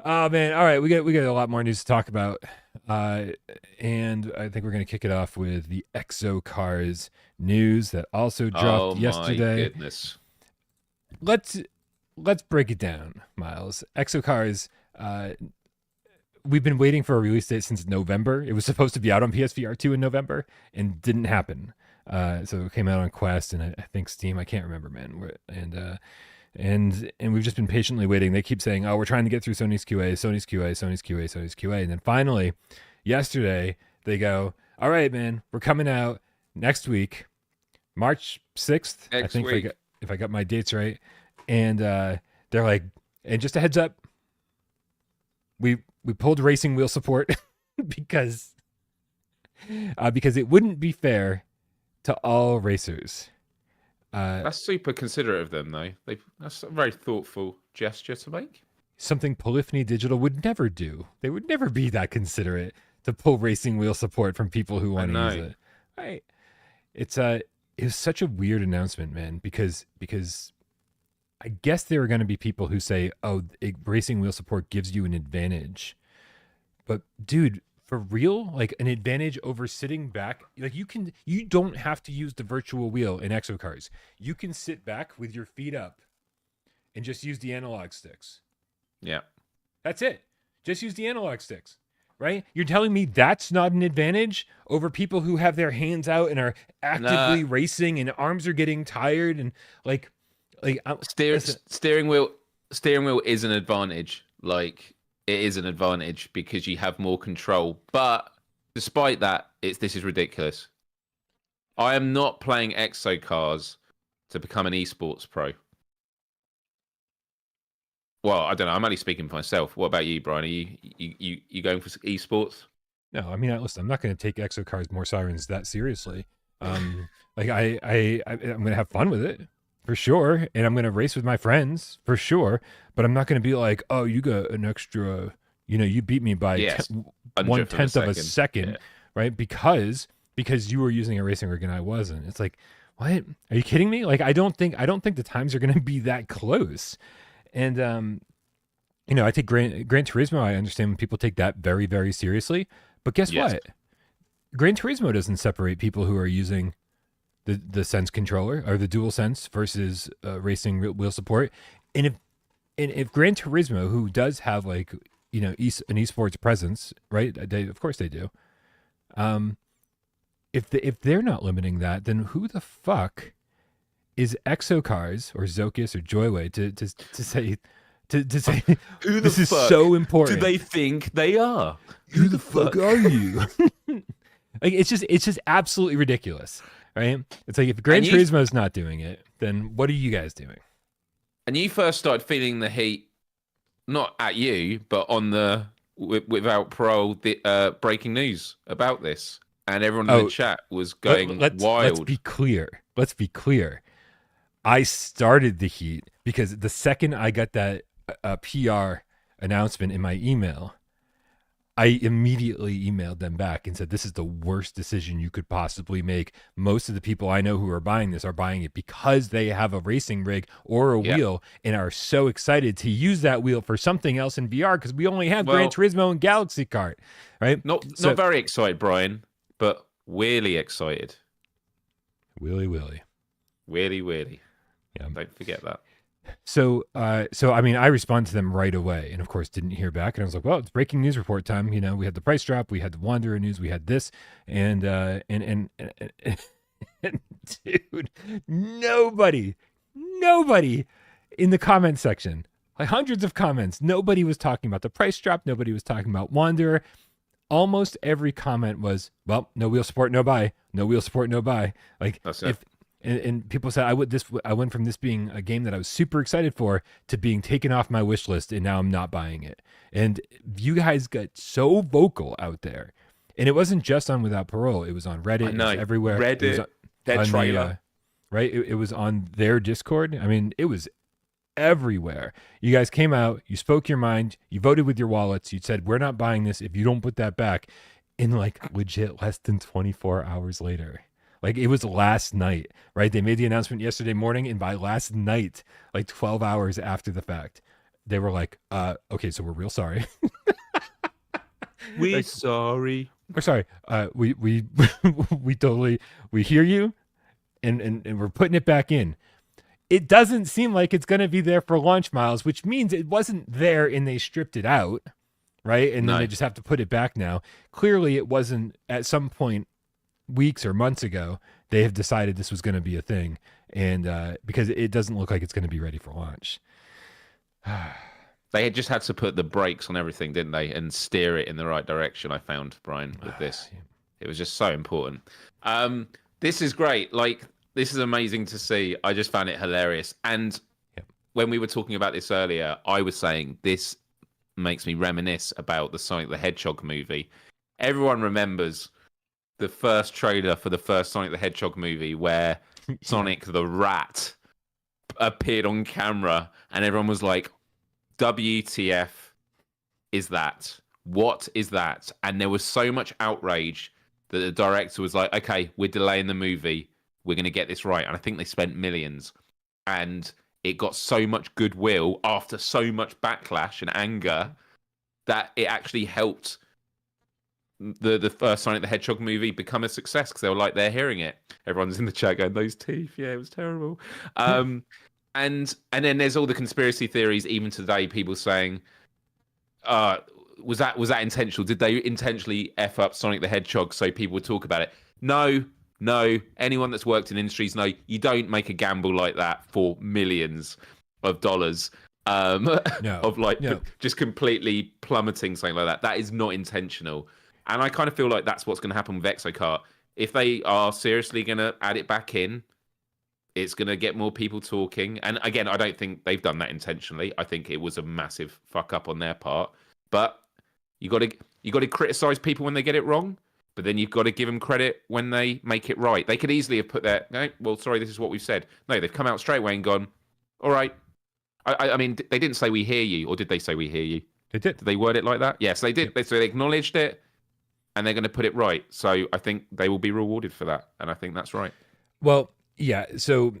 Oh man! All right, we got a lot more news to talk about, and I think we're gonna kick it off with the EXOcars news that also dropped yesterday. Oh my goodness! Let's break it down, Myles. EXOcars. We've been waiting for a release date since November. It was supposed to be out on PSVR2 in November, and didn't happen. So it came out on Quest and I think Steam. I can't remember, man. And we've just been patiently waiting. They keep saying, "Oh, we're trying to get through Sony's QA," and then finally, yesterday they go, "All right, man, we're coming out next week, March 6th." I think if I got my dates right, and they're like, "And just a heads up, we pulled racing wheel support because it wouldn't be fair to all racers." That's super considerate of them, though. That's a very thoughtful gesture to make. Something Polyphony Digital would never do. They would never be that considerate to pull racing wheel support from people who want to use it. Right? It was such a weird announcement, man, because I guess there are going to be people who say, "Oh, racing wheel support gives you an advantage," but dude. For real, like an advantage over sitting back. Like you don't have to use the virtual wheel in EXOcars. You can sit back with your feet up and just use the analog sticks. Yeah. That's it. Just use the analog sticks, right? You're telling me that's not an advantage over people who have their hands out and are actively racing and arms are getting tired and steering wheel is an advantage. Like, it is an advantage because you have more control. But despite that, this is ridiculous. I am not playing EXOcars to become an esports pro. Well, I don't know. I'm only speaking for myself. What about you, Brian? Are you going for esports? No, I mean, listen, I'm not going to take EXOcars More Sirens that seriously. I'm going to have fun with it. For sure. And I'm going to race with my friends, for sure. But I'm not going to be like, "Oh, you got an extra, you beat me by 1/10 of a second," right? Because you were using a racing rig and I wasn't. It's like, what? Are you kidding me? Like, I don't think the times are going to be that close. And, I take Gran Turismo. I understand when people take that very, very seriously. But guess what? Gran Turismo doesn't separate people who are using the Sense controller or the Dual Sense versus racing wheel support. And if Gran Turismo, who does have an esports presence, right? Of course they do. If they're not limiting that, then who the fuck is EXOcars or Zocus or Joyway to say who this is fuck so important? Do they think they are? Who the fuck are you? Like, it's just absolutely ridiculous. Right? It's like, if Gran Turismo is not doing it, then what are you guys doing? And you first started feeling the heat, not at you, but on without Parole, the breaking news about this, and everyone in the chat was going wild. Let's be clear. I started the heat because the second I got that PR announcement in my email, I immediately emailed them back and said, "This is the worst decision you could possibly make. Most of the people I know who are buying this are buying it because they have a racing rig or a wheel and are so excited to use that wheel for something else in VR because we only have Gran Turismo and Galaxy Kart," right? Not very excited, Brian, but really excited. Willy. Yeah, don't forget that. So I mean, I responded to them right away, and of course didn't hear back. And I was like, "Well, it's breaking news report time. We had the price drop, we had the Wanderer news, we had this, and dude, nobody in the comment section, like hundreds of comments, nobody was talking about the price drop. Nobody was talking about Wanderer. Almost every comment was, "Well, no wheel support, no buy. No wheel support, no buy." Like, that's it. And people said, I went from this being a game that I was super excited for to being taken off my wish list, and now I'm not buying it. And you guys got so vocal out there, And it wasn't just on Without Parole. It was on Reddit. It was everywhere. Reddit, their trailer. Right? It was on their Discord. I mean, it was everywhere. You guys came out, you spoke your mind, you voted with your wallets, you said, we're not buying this if you don't put that back. In like legit less than 24 hours later. Like it was last night, right? They made the announcement yesterday morning, and by last night, like 12 hours after the fact, they were like, okay, so we're real sorry. We're sorry. We're sorry. We totally, we hear you, and we're putting it back in. It doesn't seem like it's going to be there for launch, Myles, which means it wasn't there and they stripped it out, right? And then they just have to put it back now. Clearly, it wasn't at some point weeks or months ago. They have decided this was going to be a thing, and because it doesn't look like it's going to be ready for launch. They just had to put the brakes on everything, didn't they? And steer it in the right direction, I found, Brian, with this. It was just so important. This is great. Like, this is amazing to see. I just found it hilarious. And when we were talking about this earlier, I was saying this makes me reminisce about the Sonic the Hedgehog movie. Everyone remembers the first trailer for the first Sonic the Hedgehog movie where Sonic the Rat appeared on camera and everyone was like, WTF is that? What is that? And there was so much outrage that the director was like, okay, we're delaying the movie. We're going to get this right. And I think they spent millions. And it got so much goodwill after so much backlash and anger that it actually helped the first Sonic the Hedgehog movie become a success because they were like, they're hearing it. Everyone's in the chat going, those teeth. Yeah, it was terrible. And then there's all the conspiracy theories. Even today, people saying, was that intentional? Did they intentionally F up Sonic the Hedgehog so people would talk about it? No. Anyone that's worked in industries know you don't make a gamble like that for millions of dollars. Just completely plummeting something like that. That is not intentional. And I kind of feel like that's what's going to happen with EXOcars. If they are seriously going to add it back in, it's going to get more people talking. And again, I don't think they've done that intentionally. I think it was a massive fuck up on their part. But you got to criticize people when they get it wrong. But then you've got to give them credit when they make it right. They could easily have put their, no, well, sorry, this is what we've said. No, they've come out straight away and gone, all right. I mean, they didn't say we hear you, or did they say we hear you? They did. Did they word it like that? Yes, they did. So they acknowledged it, and they're going to put it right. So I think they will be rewarded for that, and I think that's right. Well, yeah. So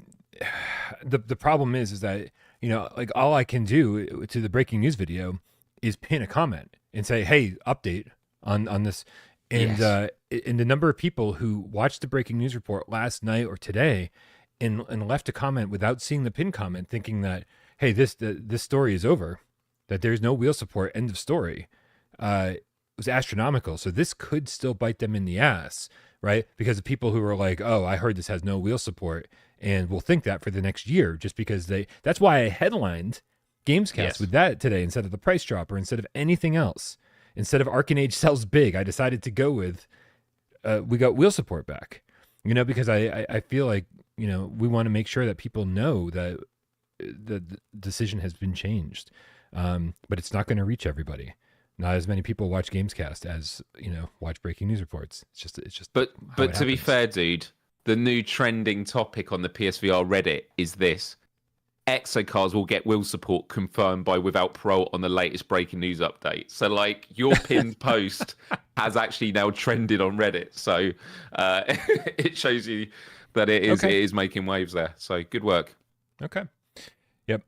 the problem is that, you know, like all I can do to the breaking news video is pin a comment and say, hey, update on this. And and the number of people who watched the breaking news report last night or today and left a comment without seeing the pin comment, thinking that, hey, this story is over, that there's no wheel support, end of story, was astronomical. So this could still bite them in the ass, right? Because the people who are like, oh, I heard this has no wheel support, and will think that for the next year, just because that's why I headlined GAMESCAST with that today instead of the price drop or instead of anything else. Instead of Arcanage sells big, I decided to go with, we got wheel support back, you know, because I feel like, you know, we want to make sure that people know that the decision has been changed, but it's not going to reach everybody. Not as many people watch GAMESCAST as, you know, watch breaking news reports. It's just. But to be fair, dude, the new trending topic on the PSVR Reddit is this: EXOcars will get wheel support confirmed by Without Parole on the latest breaking news update. So, like, your pinned post has actually now trended on Reddit. So it shows you that it is making waves there. So good work. Okay. Yep.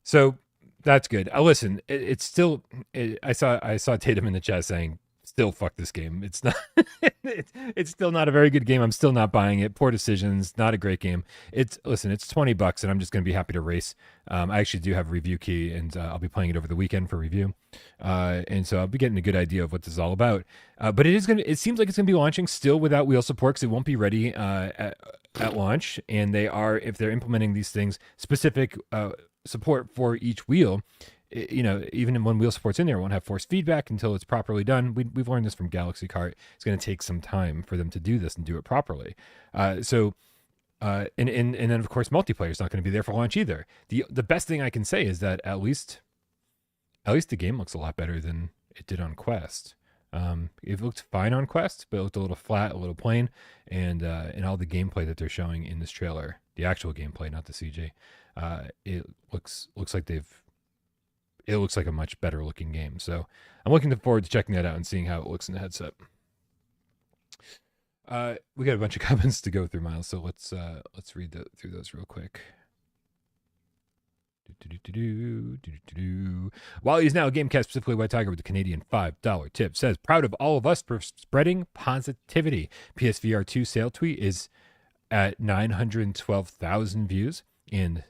So that's good. Listen, it's still. I saw Tatum in the chat saying, "Still fuck this game. It's not. it's still not a very good game. I'm still not buying it. Poor decisions. Not a great game. It's $20, and I'm just going to be happy to race. I actually do have a review key, and I'll be playing it over the weekend for review. And so I'll be getting a good idea of what this is all about. But it seems like it's going to be launching still without wheel support, because it won't be ready at launch. And if they're implementing these things, specific support for each wheel, you know, even when wheel support's in there, it won't have force feedback until it's properly done. We've learned this from Galaxy Kart. It's going to take some time for them to do this and do it properly. And then of course multiplayer is not going to be there for launch either. The best thing I can say is that at least the game looks a lot better than it did on Quest. It looked fine on Quest, but it looked a little flat, a little plain, and all the gameplay that they're showing in this trailer, the actual gameplay, not the CG, it looks like it looks like a much better looking game. So I'm looking forward to checking that out and seeing how it looks in the headset. We got a bunch of comments to go through, Myles, so let's read through those real quick. While he's now a GameCast, specifically White Tiger with the Canadian $5 tip, says, proud of all of us for spreading positivity. PSVR2 sale tweet is at 912,000 views and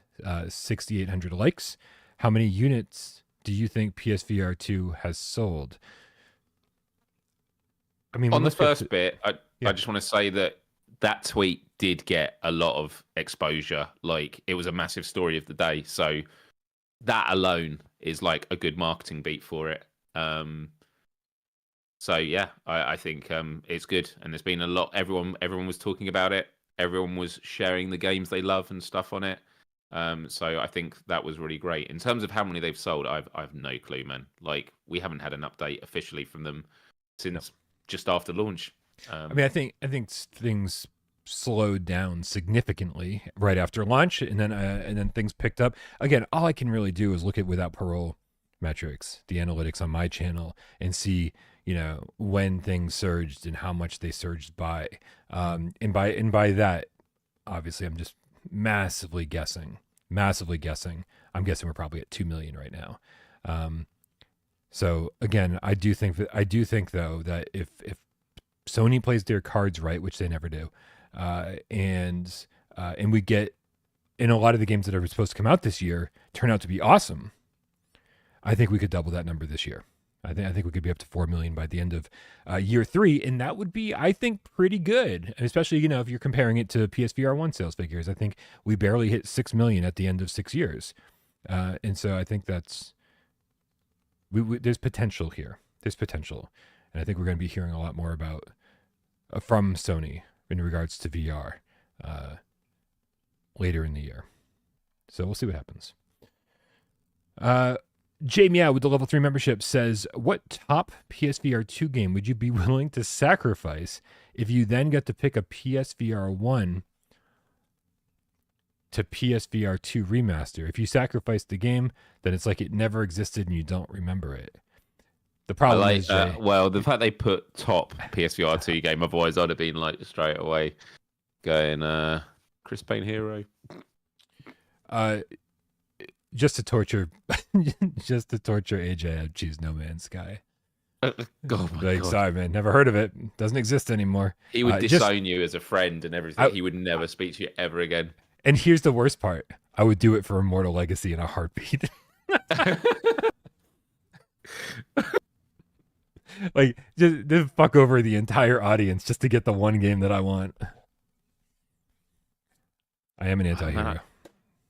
6,800 likes. How many units do you think PSVR2 has sold? I mean, on the first bit, I just want to say that tweet did get a lot of exposure. Like, it was a massive story of the day. So that alone is like a good marketing beat for it. So yeah, I think it's good. And there's been a lot. Everyone was talking about it. Everyone was sharing the games they love and stuff on it. So I think that was really great. In terms of how many they've sold, I've no clue, man. Like, we haven't had an update officially from them since just after launch. I mean, I think things slowed down significantly right after launch, and then things picked up. Again, all I can really do is look at without Parole metrics, the analytics on my channel, and see, when things surged and how much they surged by. And by that, obviously, I'm just massively guessing. I'm guessing we're probably at 2 million right now. So again, I do think though that if Sony plays their cards right, which they never do, and we get, in a lot of the games that are supposed to come out this year turn out to be awesome, I think we could double that number this year. I think we could be up to 4 million by the end of year 3, and that would be, I think, pretty good. Especially, if you're comparing it to PSVR1 sales figures. I think we barely hit 6 million at the end of 6 years, and so I think that's there's potential here. There's potential, and I think we're going to be hearing a lot more about from Sony in regards to VR later in the year. So we'll see what happens. Jamie with the level 3 membership says, what top PSVR2 game would you be willing to sacrifice if you then got to pick a PSVR1 to PSVR2 remaster? If you sacrifice the game, then it's like it never existed and you don't remember it. The problem is, well, the fact they put top PSVR2 game, otherwise I'd have been like straight away going Chris Payne Hero. Just to torture AJ, I'd choose No Man's Sky. God. Sorry, man, never heard of it. Doesn't exist anymore. He would disown you as a friend and everything. He would never speak to you ever again. And here's the worst part: I would do it for Immortal Legacy in a heartbeat. Like, just fuck over the entire audience just to get the one game that I want. I am an anti-hero.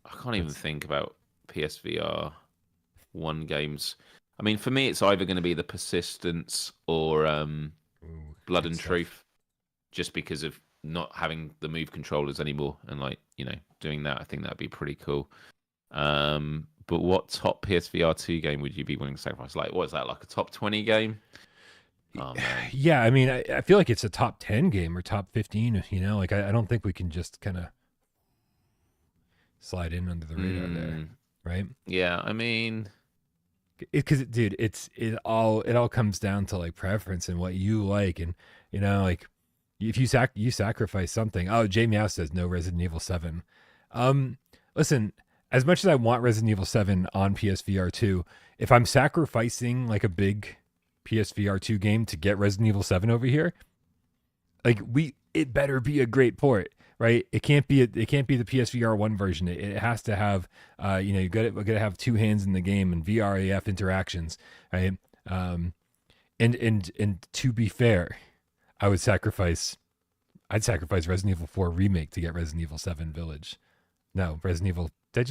I can't even think about PSVR 1 games. I mean, for me, it's either going to be The Persistence or Blood and Truth, just because of not having the Move controllers anymore, and doing that. I think that'd be pretty cool. But what top PSVR 2 game would you be willing to sacrifice? Like, what is that, like a top 20 game? Oh, man. Yeah, I mean, I feel like it's a top 10 game or top 15. I don't think we can just kind of slide in under the radar there, right? Yeah, I mean, because it all comes down to like preference and what you like, and like if you sacrifice something. Oh, Jamie House says no Resident Evil 7. Listen, as much as I want Resident Evil 7 on PSVR 2, if I'm sacrificing like a big PSVR 2 game to get Resident Evil 7 over here, like it better be a great port. Right, it can't be the PSVR 1 version. It has to have, you got to have two hands in the game and VRAF interactions, right? And to be fair, I'd sacrifice Resident Evil 4 remake to get Resident Evil 7 Village. No, Resident Evil. Can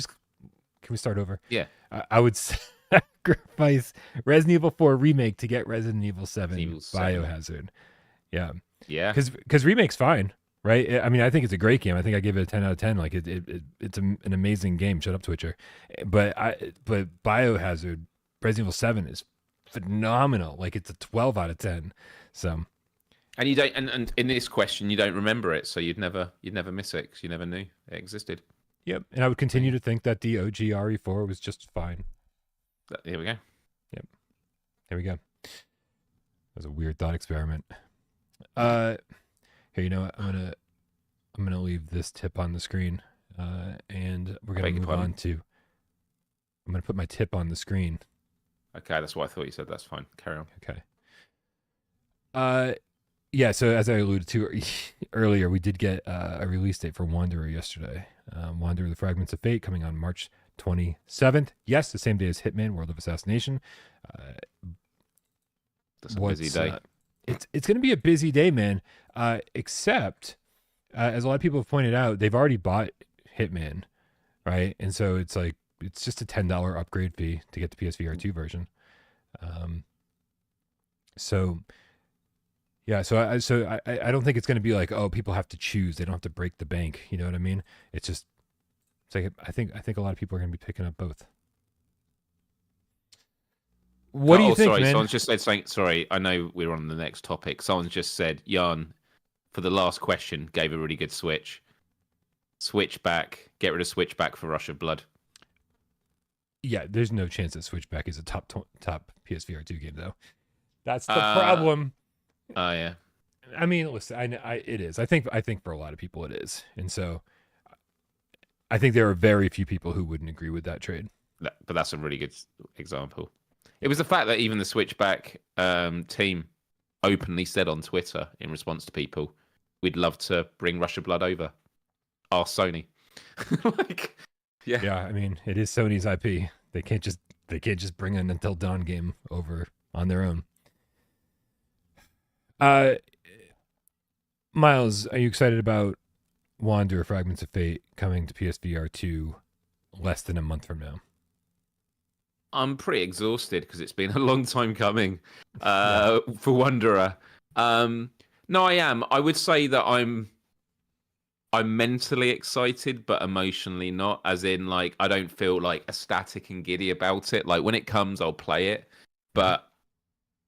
we start over? Yeah, I would sacrifice Resident Evil 4 remake to get Resident Evil 7 Biohazard. Yeah, because remake's fine. Right. I mean, I think it's a great game. I think I give it a 10 out of 10. Like it's an amazing game. Shut up, Twitcher. But Biohazard, Resident Evil 7 is phenomenal. Like it's a 12 out of 10. So, and you don't, and in this question, you don't remember it, so you'd never miss it because you never knew it existed. Yep, and I would continue to think that the OG RE4 was just fine. Here we go. Yep, here we go. That was a weird thought experiment. Here, you know what? I'm gonna leave this tip on the screen, and we're gonna move on to. I'm gonna put my tip on the screen. Okay, that's what I thought you said. That's fine. Carry on. Okay. Yeah. So as I alluded to earlier, we did get a release date for Wanderer yesterday. Wanderer: The Fragments of Fate coming on March 27th. Yes, the same day as Hitman: World of Assassination. That's a busy day. It's going to be a busy day, man. Except, as a lot of people have pointed out, they've already bought Hitman, right? And so it's like it's just a $10 upgrade fee to get the PSVR2 version. So I don't think it's going to be like, oh, people have to choose. They don't have to break the bank. You know what I mean? It's like I think a lot of people are going to be picking up both. What do you think, sorry, man? Someone's just said something. Sorry, I know we're on the next topic. Someone's just said, Jan, for the last question, gave a really good switch. Switchback. Get rid of Switchback for Rush of Blood. Yeah, there's no chance that Switchback is a top PSVR2 game, though. That's the problem. Oh, yeah. I mean, listen, it is. I think for a lot of people it is. And so I think there are very few people who wouldn't agree with that trade. But that's a really good example. It was the fact that even the Switchback team openly said on Twitter in response to people, we'd love to bring Rush of Blood over. Our Sony. Yeah, I mean, it is Sony's IP. They can't just bring an Until Dawn game over on their own. Myles, are you excited about Wanderer: Fragments of Fate coming to PSVR 2 less than a month from now? I'm pretty exhausted because it's been a long time coming for Wanderer. No, I am. I would say that I'm mentally excited, but emotionally not. As in, like, I don't feel like ecstatic and giddy about it. Like when it comes, I'll play it. But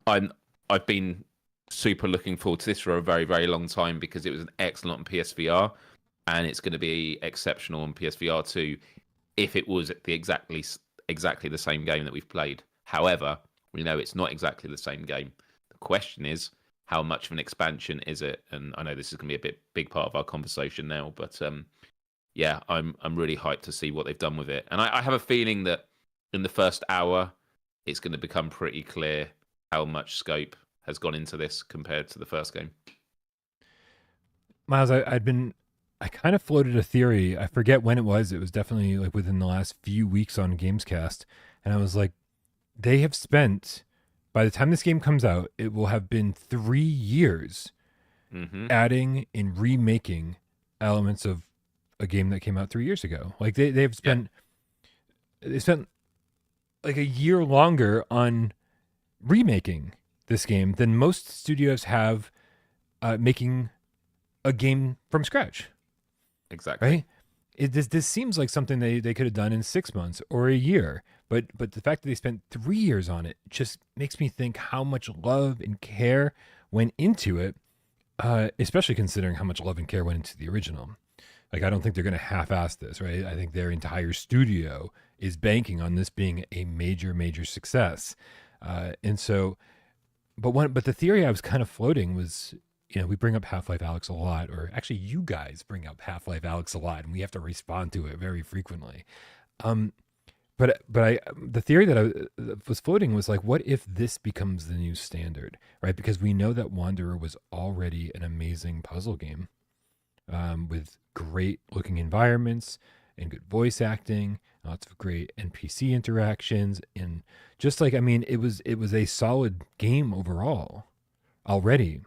I've been super looking forward to this for a very, very long time because it was an excellent on PSVR, and it's going to be exceptional on PSVR 2 if it was exactly the same game that we've played. However, we know it's not exactly the same game. The question is, how much of an expansion is it? And I know this is going to be a big part of our conversation now, but yeah, I'm really hyped to see what they've done with it. And I have a feeling that in the first hour, it's going to become pretty clear how much scope has gone into this compared to the first game. Myles, I kind of floated a theory. I forget when it was. It was definitely like within the last few weeks on GAMESCAST. And I was like, they have spent, by the time this game comes out, it will have been 3 years adding and remaking elements of a game that came out 3 years ago. Like they've spent, they spent like a year longer on remaking this game than most studios have making a game from scratch. Exactly. Right? This seems like something they could have done in 6 months or a year. But the fact that they spent 3 years on it just makes me think how much love and care went into it, especially considering how much love and care went into the original. Like, I don't think they're going to half-ass this, right? I think their entire studio is banking on this being a major, major success. And so, but the theory I was kind of floating was, you know, we bring up Half-Life Alyx a lot, or actually you guys bring up Half-Life Alyx a lot, and we have to respond to it very frequently. But the theory that I was floating was like, what if this becomes the new standard, right? Because we know that Wanderer was already an amazing puzzle game with great looking environments and good voice acting, lots of great NPC interactions, and just like, I mean, it was a solid game overall already,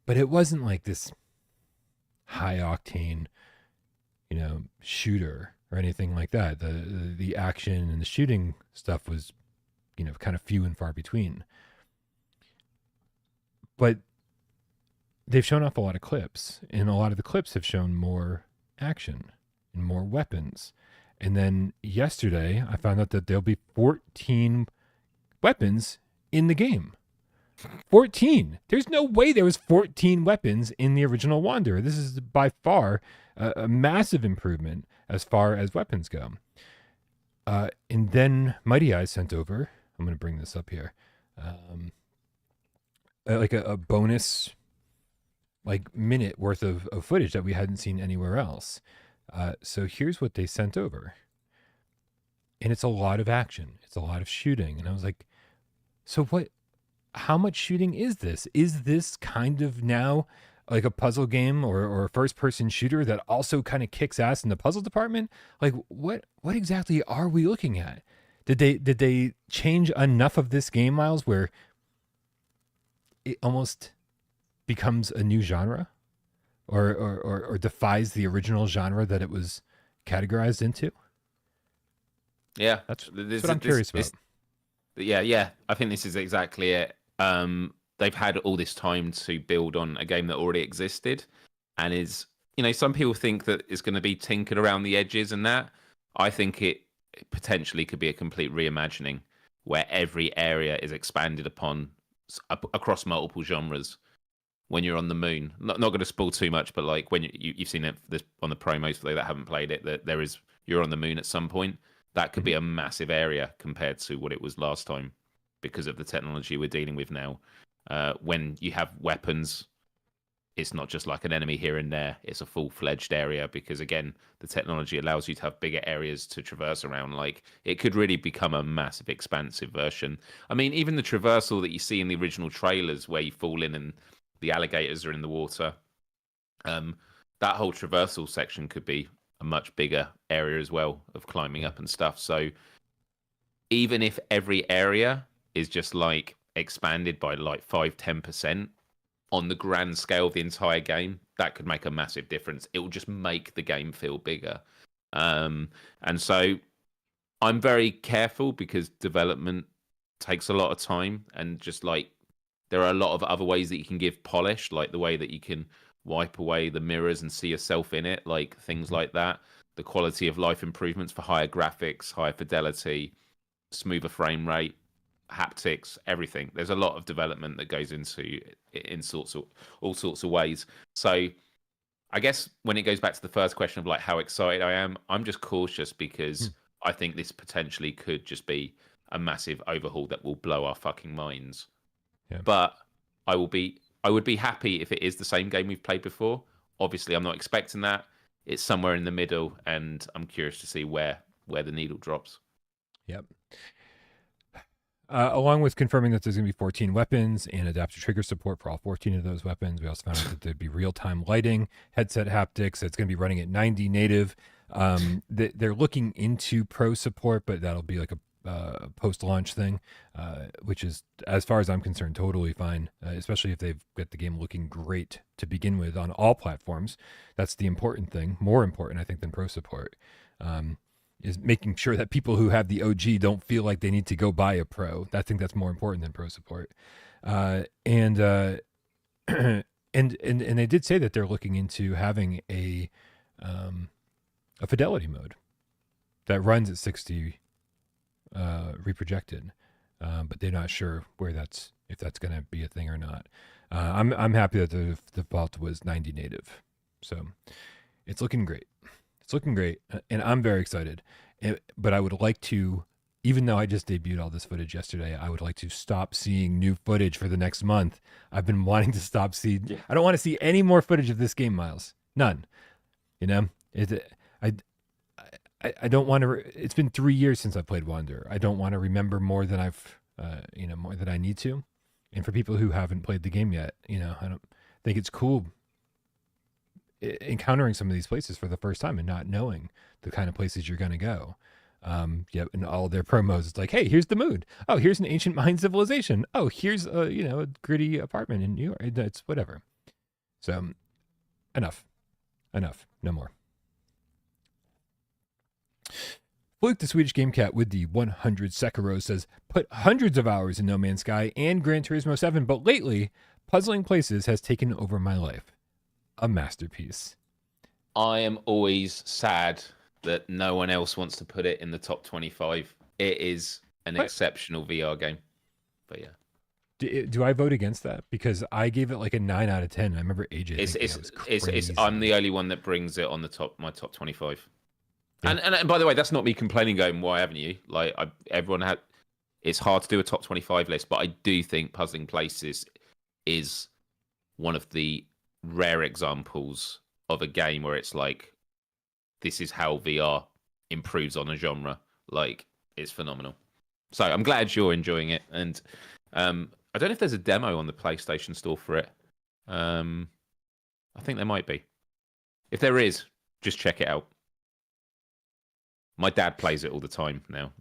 but it wasn't like this high octane, you know, shooter or anything like that. The action and the shooting stuff was, you know, kind of few and far between. But they've shown off a lot of clips, and a lot of the clips have shown more action and more weapons. And then yesterday, I found out that there'll be 14 weapons in the game. 14. There's no way there was 14 weapons in the original Wanderer. This is by far a massive improvement as far as weapons go. And then Mighty Eyes sent over, I'm going to bring this up here, like a bonus minute worth of footage that we hadn't seen anywhere else. So here's what they sent over. And it's a lot of action. It's a lot of shooting. And I was like, so how much shooting is this? Is this kind of now like a puzzle game or a first-person shooter that also kind of kicks ass in the puzzle department? Like, what exactly are we looking at? Did they change enough of this game, Myles, where it almost becomes a new genre, or defies the original genre that it was categorized into? Yeah, that's what I'm curious about. Yeah, I think this is exactly it. They've had all this time to build on a game that already existed, and is, some people think that it's going to be tinkered around the edges and that. I think it potentially could be a complete reimagining where every area is expanded upon across multiple genres. When you're on the moon, not going to spoil too much, but like when you've seen it on the promos for those that haven't played it, that you're on the moon at some point. That could be a massive area compared to what it was last time, because of the technology we're dealing with now. When you have weapons, it's not just like an enemy here and there. It's a full-fledged area because, again, the technology allows you to have bigger areas to traverse around. Like, it could really become a massive, expansive version. I mean, even the traversal that you see in the original trailers where you fall in and the alligators are in the water, that whole traversal section could be a much bigger area as well of climbing up and stuff. So even if every area is just like expanded by like 5-10% on the grand scale of the entire game, that could make a massive difference. It will just make the game feel bigger. And so I'm very careful because development takes a lot of time, and just like there are a lot of other ways that you can give polish, like the way that you can wipe away the mirrors and see yourself in it, like things like that. The quality of life improvements for higher graphics, higher fidelity, smoother frame rate, haptics, everything. There's a lot of development that goes into it in all sorts of ways. So I guess when it goes back to the first question of like how excited I am, I'm just cautious because I think this potentially could just be a massive overhaul that will blow our fucking minds. Yeah. But I would be happy if it is the same game we've played before. Obviously, I'm not expecting that. It's somewhere in the middle, and I'm curious to see where the needle drops. Yep. Along with confirming that there's going to be 14 weapons and adaptive trigger support for all 14 of those weapons, we also found out that there'd be real-time lighting, headset haptics. It's going to be running at 90 native. They're looking into pro support, but that'll be like a post-launch thing, which is, as far as I'm concerned, totally fine, especially if they've got the game looking great to begin with on all platforms. That's the important thing, more important, I think, than pro support, is making sure that people who have the OG don't feel like they need to go buy a pro. I think that's more important than pro support. And they did say that they're looking into having a fidelity mode that runs at 60 reprojected, but they're not sure if that's going to be a thing or not. I'm happy that the default was 90 native, so it's looking great. It's looking great, and I'm very excited. But I would like to, even though I just debuted all this footage yesterday, I would like to stop seeing new footage for the next month. I've been wanting to stop seeing. Yeah. I don't want to see any more footage of this game, Myles. None. I don't want to. It's been 3 years since I played Wanderer. I don't want to remember more than more than I need to. And for people who haven't played the game yet, I don't think it's cool encountering some of these places for the first time and not knowing the kind of places you're going to go. And all their promos, it's like, hey, here's the moon. Oh, here's an ancient Mayan civilization. Oh, here's a gritty apartment in New York. It's whatever. So, enough. No more. Fluke, the Swedish game cat with the 100 Sekiro, says, put hundreds of hours in No Man's Sky and Gran Turismo 7, but lately, Puzzling Places has taken over my life. A masterpiece. I am always sad that no one else wants to put it in the top 25. It is an exceptional VR game. But yeah. Do I vote against that? Because I gave it like a 9 out of 10. I remember AJ. I'm the only one that brings it on my top 25. Yeah. And by the way, that's not me complaining. Going, why haven't you? Like everyone had. It's hard to do a top 25 list, but I do think Puzzling Places is one of the rare examples of a game where it's like, this is how VR improves on a genre. Like, it's phenomenal. So I'm glad you're enjoying it, and I don't know if there's a demo on the PlayStation Store for it. I think there might be. If there is, just check it out. My dad plays it all the time now.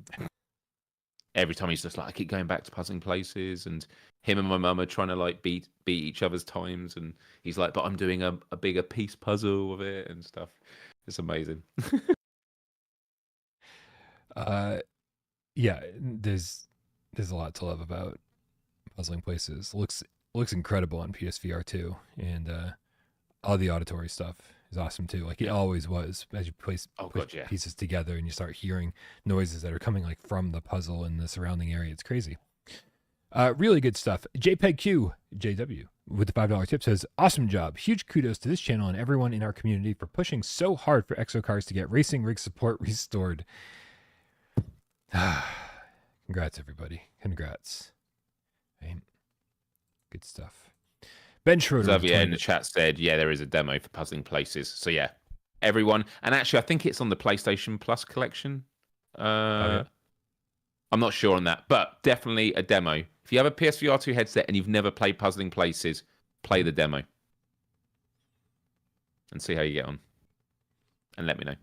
Every time he's just like, I keep going back to Puzzling Places, and him and my mum are trying to like beat each other's times, and he's like, but I'm doing a bigger piece puzzle of it and stuff. It's amazing. Yeah, there's a lot to love about Puzzling Places. Looks incredible on PSVR2, and all the auditory stuff is awesome too. Like it always was. As you put pieces together and you start hearing noises that are coming like from the puzzle and the surrounding area, it's crazy. Really good stuff. JPEG JW with the $5 tip says, awesome job. Huge kudos to this channel and everyone in our community for pushing so hard for EXOcars to get racing rig support restored. Congrats, everybody. Congrats. Right. Good stuff. Ben Schroeder Xavier in the chat said, yeah, there is a demo for Puzzling Places. So yeah, everyone. And actually, I think it's on the PlayStation Plus collection. I'm not sure on that, but definitely a demo. If you have a PSVR2 headset and you've never played Puzzling Places, play the demo and see how you get on. And let me know.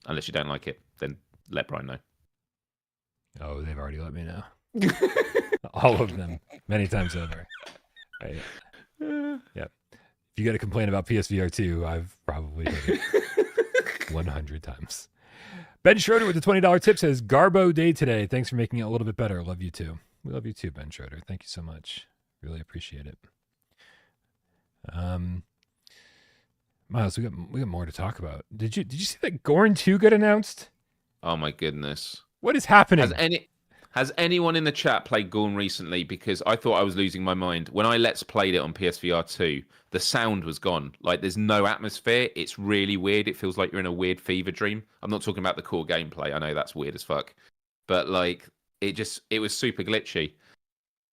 Unless you don't like it, then let Brian know. Oh, they've already let me know. All of them, many times over. Right. Yeah. If you got to complain about PSVR2, I've probably heard it 100 times. Ben Schroeder with the $20 tip says, Garbo day today. Thanks for making it a little bit better. Love you too. We love you too, Ben Schroeder. Thank you so much. Really appreciate it. Myles, we got more to talk about. Did you see that Gorn 2 got announced? Oh my goodness. What is happening? Has anyone in the chat played Gorn recently? Because I thought I was losing my mind. When I Let's Played it on PSVR 2, the sound was gone. Like, there's no atmosphere. It's really weird. It feels like you're in a weird fever dream. I'm not talking about the core gameplay. I know that's weird as fuck. But, like, it was super glitchy.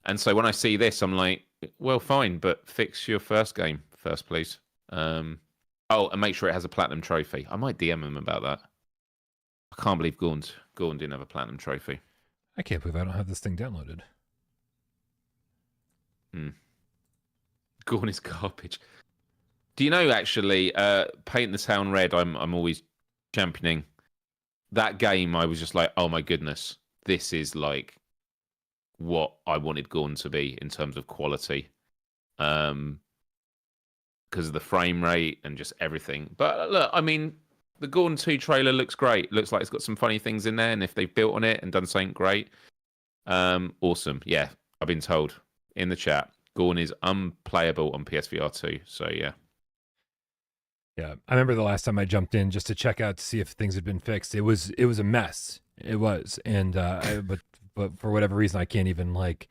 And so when I see this, I'm like, well, fine, but fix your first game first, please. And make sure it has a platinum trophy. I might DM him about that. I can't believe Gorn didn't have a platinum trophy. I can't believe I don't have this thing downloaded. Gorn is garbage. Do you know, actually, Paint the Town Red, I'm always championing. That game, I was just like, oh my goodness, this is like what I wanted Gorn to be in terms of quality. Because of the frame rate and just everything. But look, I mean, the Gorn 2 trailer looks great. Looks like it's got some funny things in there, and if they've built on it and done something great, awesome. Yeah, I've been told in the chat, Gorn is unplayable on PSVR 2. So yeah. Yeah, I remember the last time I jumped in just to check out to see if things had been fixed. It was a mess. It was, and but for whatever reason, I can't even like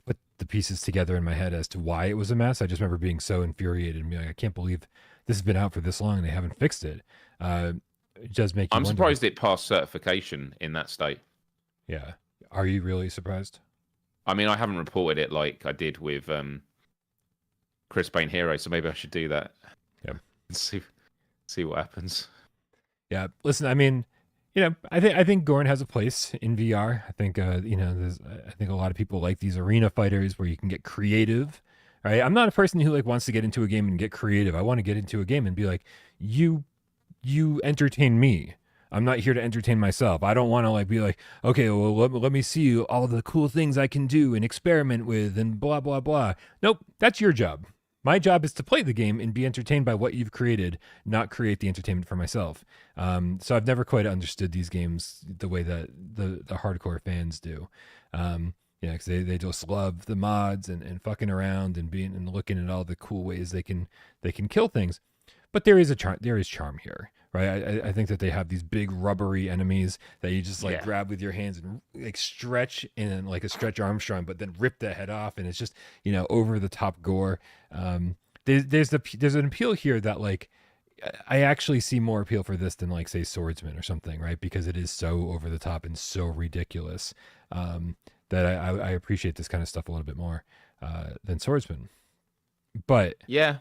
put the pieces together in my head as to why it was a mess. I just remember being so infuriated and being like, I can't believe this has been out for this long and they haven't fixed it. It does make you I'm wonder. surprised it passed certification in that state. Yeah. Are you really surprised? I mean, I haven't reported it like I did with Chris Payne Hero, so maybe I should do that. Yeah. See what happens. Yeah. Listen, I mean, you know, I think Gorn has a place in VR. I think I think a lot of people like these arena fighters where you can get creative. Right? I'm not a person who like wants to get into a game and get creative. I want to get into a game and be like, you entertain me. I'm not here to entertain myself. I don't want to like be like, okay, well, let me see all the cool things I can do and experiment with and blah, blah, blah. Nope, that's your job. My job is to play the game and be entertained by what you've created, not create the entertainment for myself. So I've never quite understood these games the way that the hardcore fans do. Yeah, because they just love the mods and fucking around and looking at all the cool ways they can kill things. But there is charm here, right? I think that they have these big rubbery enemies that you just like grab with your hands and like stretch in like a Stretch Armstrong, but then rip the head off, and it's just over the top gore. There's an appeal here that like I actually see more appeal for this than like say Swordsman or something, right? Because it is so over the top and so ridiculous that I appreciate this kind of stuff a little bit more than Swordsman. But yeah,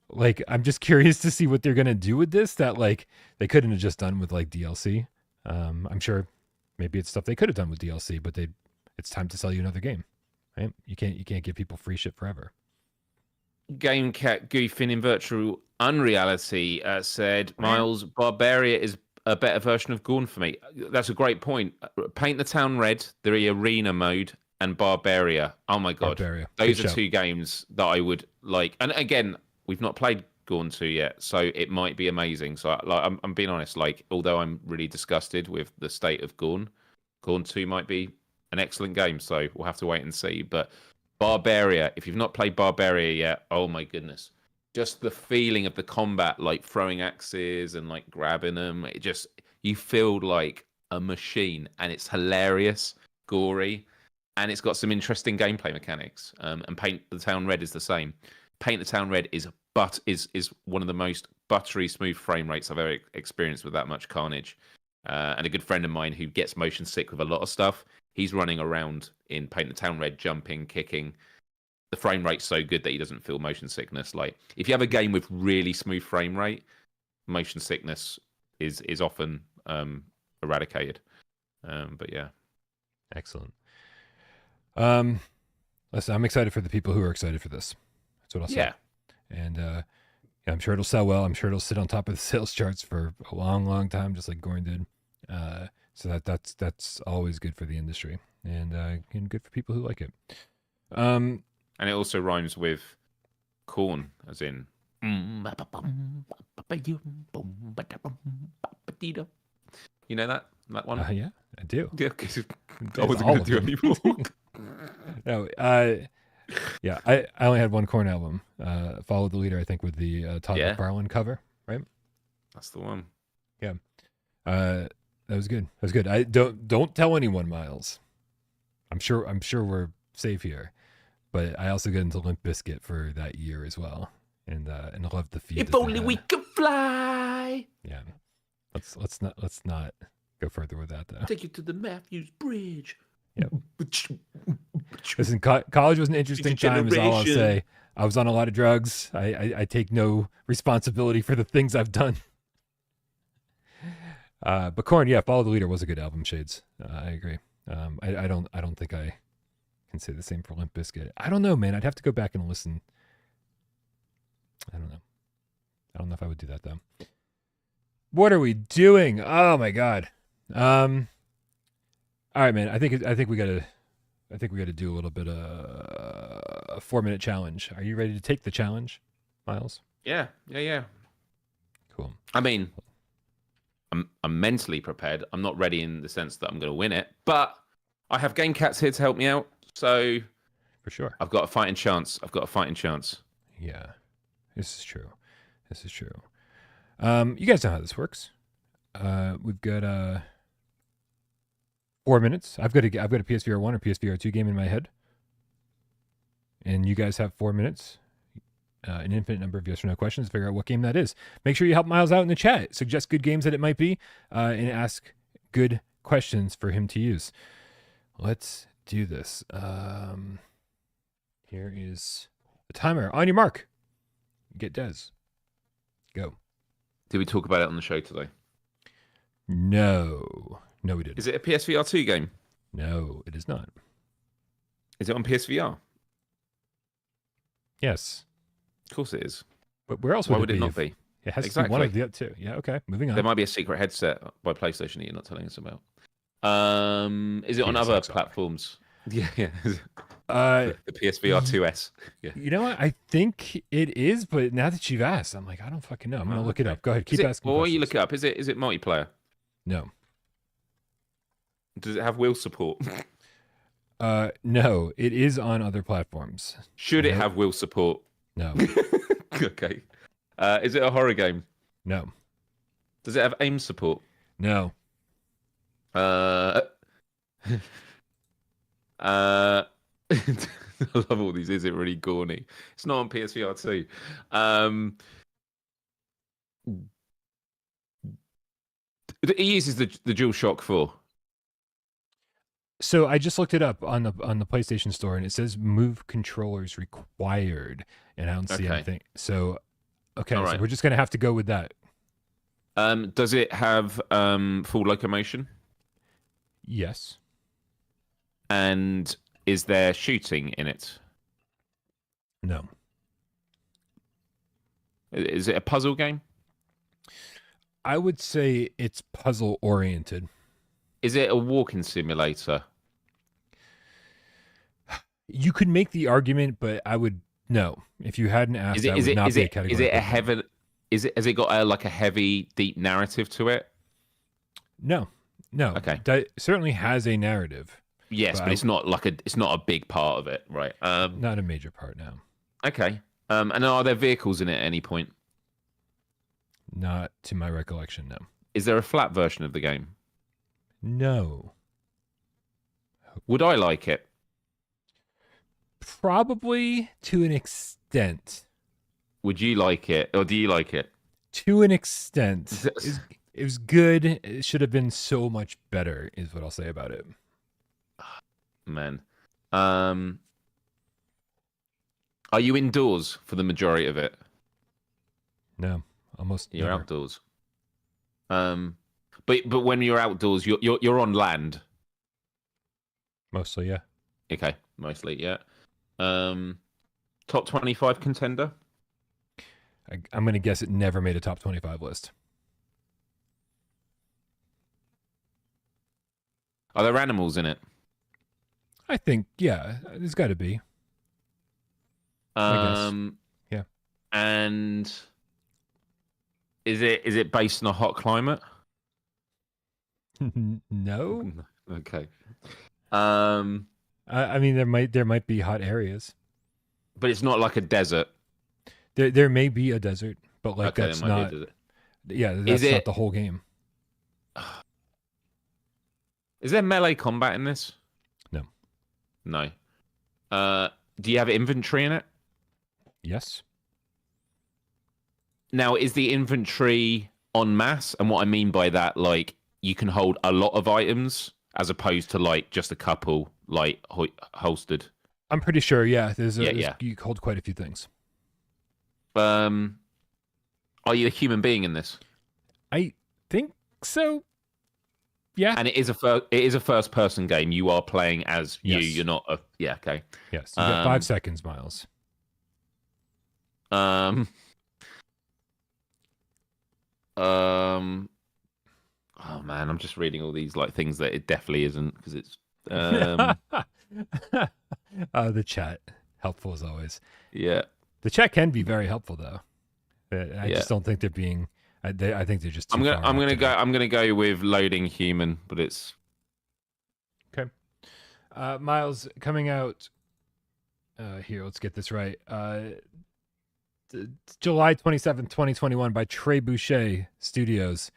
like I'm just curious to see what they're gonna do with this that like they couldn't have just done with like DLC. I'm sure maybe it's stuff they could have done with DLC, but it's time to sell you another game, right? You can't give people free shit forever. GameCat goofing in virtual unreality said, Myles, Barbaria is a better version of Gorn for me. That's a great point. Paint the Town Red, the arena mode, and Barbaria. Oh my god, Barbaria. Those are two games that I would like. And again, we've not played Gorn 2 yet, so it might be amazing. So I'm being honest. Like, although I'm really disgusted with the state of Gorn 2 might be an excellent game. So we'll have to wait and see. But Barbaria, if you've not played Barbaria yet, oh my goodness. Just the feeling of the combat, like throwing axes and like grabbing them. You feel like a machine, and it's hilarious, gory, and it's got some interesting gameplay mechanics. And Paint the Town Red is the same. Paint the Town Red is one of the most buttery smooth frame rates I've ever experienced with that much carnage. And a good friend of mine who gets motion sick with a lot of stuff, he's running around in Paint the Town Red, jumping, kicking. The frame rate's so good that he doesn't feel motion sickness. Like, if you have a game with really smooth frame rate, motion sickness is often eradicated. But yeah. Excellent. Listen, I'm excited for the people who are excited for this. That's what I'll say. Yeah. And I'm sure it'll sell well. I'm sure it'll sit on top of the sales charts for a long, long time, just like Gorn did. So that's always good for the industry, and good for people who like it. And it also rhymes with corn, as in. You know that one? Yeah, I do. Yeah, because I wasn't going to do it anymore. No, yeah, I only had one Corn album. Follow the Leader, I think, with the Todd McFarlane cover, right? That's the one. Yeah, that was good. That was good. I don't tell anyone, Myles. I'm sure we're safe here, but I also got into Limp Bizkit for that year as well, and I love the feed. If only we could fly. Yeah, let's not go further with that though. Take you to the Matthews Bridge. Yep. Listen, college was an interesting time, is all I'll say. I was on a lot of drugs. I take no responsibility for the things I've done. But Korn, yeah, Follow the Leader was a good album, Shades. I agree. I don't think I can say the same for Limp Bizkit. I don't know, man. I'd have to go back and listen. I don't know. I don't know if I would do that though. What are we doing? Oh my god. All right, man. I think we gotta do a little bit of a 4-minute challenge. Are you ready to take the challenge, Myles? Yeah. Cool. I mean, I'm mentally prepared. I'm not ready in the sense that I'm going to win it, but I have Game Cats here to help me out. So for sure, I've got a fighting chance. Yeah, this is true. You guys know how this works. We've got 4 minutes. I've got a PSVR1 or PSVR2 game in my head, and you guys have 4 minutes. An infinite number of yes or no questions to figure out what game that is. Make sure you help Myles out in the chat. Suggest good games that it might be, and ask good questions for him to use. Let's do this. Here is the timer. On your mark. Get Des. Go. Did we talk about it on the show today? No, we didn't. Is it a PSVR2 game? No, it is not. Is it on PSVR? Yes. Of course it is. But where else would it it not be? It has to be one of the other two. Yeah, okay. Moving on. There might be a secret headset by PlayStation that you're not telling us about. Is it on other platforms? Yeah. The PSVR 2S. Yeah. You know what? I think it is, but now that you've asked, I'm like, I don't fucking know. I'm gonna look it up. Go ahead, keep asking. Well, while you look it up, is it multiplayer? No. Does it have wheel support? No, it is on other platforms. Should it have wheel support? No. Okay. Is it a horror game? No. Does it have aim support? No. I love all these. Is it really Gorny? It's not on PSVR2. It uses the DualShock 4. So I just looked it up on the PlayStation Store, and it says move controllers required, and I don't see anything. So, okay, All so right. we're just gonna have to go with that. Does it have full locomotion? Yes. And is there shooting in it? No. Is it a puzzle game? I would say it's puzzle oriented. Is it a walking simulator? You could make the argument, but I would no. If you hadn't asked, that would not be a category. Is it a heavy? Has it got a heavy, deep narrative to it? No. Okay. That certainly has a narrative. Yes, but it's not a big part of it, right? Not a major part, no. Okay. And are there vehicles in it at any point? Not to my recollection, no. Is there a flat version of the game? No. Would I like it? Probably to an extent. Would you like it, or do you like it? To an extent. It was good. It should have been so much better, is what I'll say about it. Man. Are you indoors for the majority of it? No, almost You're never. outdoors. But when you're outdoors, you're on land. Mostly, yeah. Okay, mostly, yeah. Top 25 contender? I'm going to guess it never made a top 25 list. Are there animals in it? I think, yeah, there's got to be. I guess. Yeah. And is it based on a hot climate? No. Okay. I mean, there might be hot areas. But it's not like a desert. There may be a desert, but like Okay, that's there might not. be a desert. Yeah, that's not the whole game. Is there melee combat in this? No. Do you have inventory in it? Yes. Now, is the inventory en masse? And what I mean by that, like, you can hold a lot of items as opposed to, like, just a couple, like, holstered? I'm pretty sure, yeah. Yeah. You hold quite a few things. Are you a human being in this? I think so. Yeah. And it is a first person game. You are playing as you. Yes. You're not a okay. Yes. You got 5 seconds, Myles. Oh man, I'm just reading all these like things that it definitely isn't because it's The chat helpful as always. yeah. The chat can be very helpful though. I just don't think they're being. I think they're just. I'm gonna go with loading human, but it's okay. Myles, coming out here. Let's get this right. July 27th, 2021, by Trey Boucher Studios.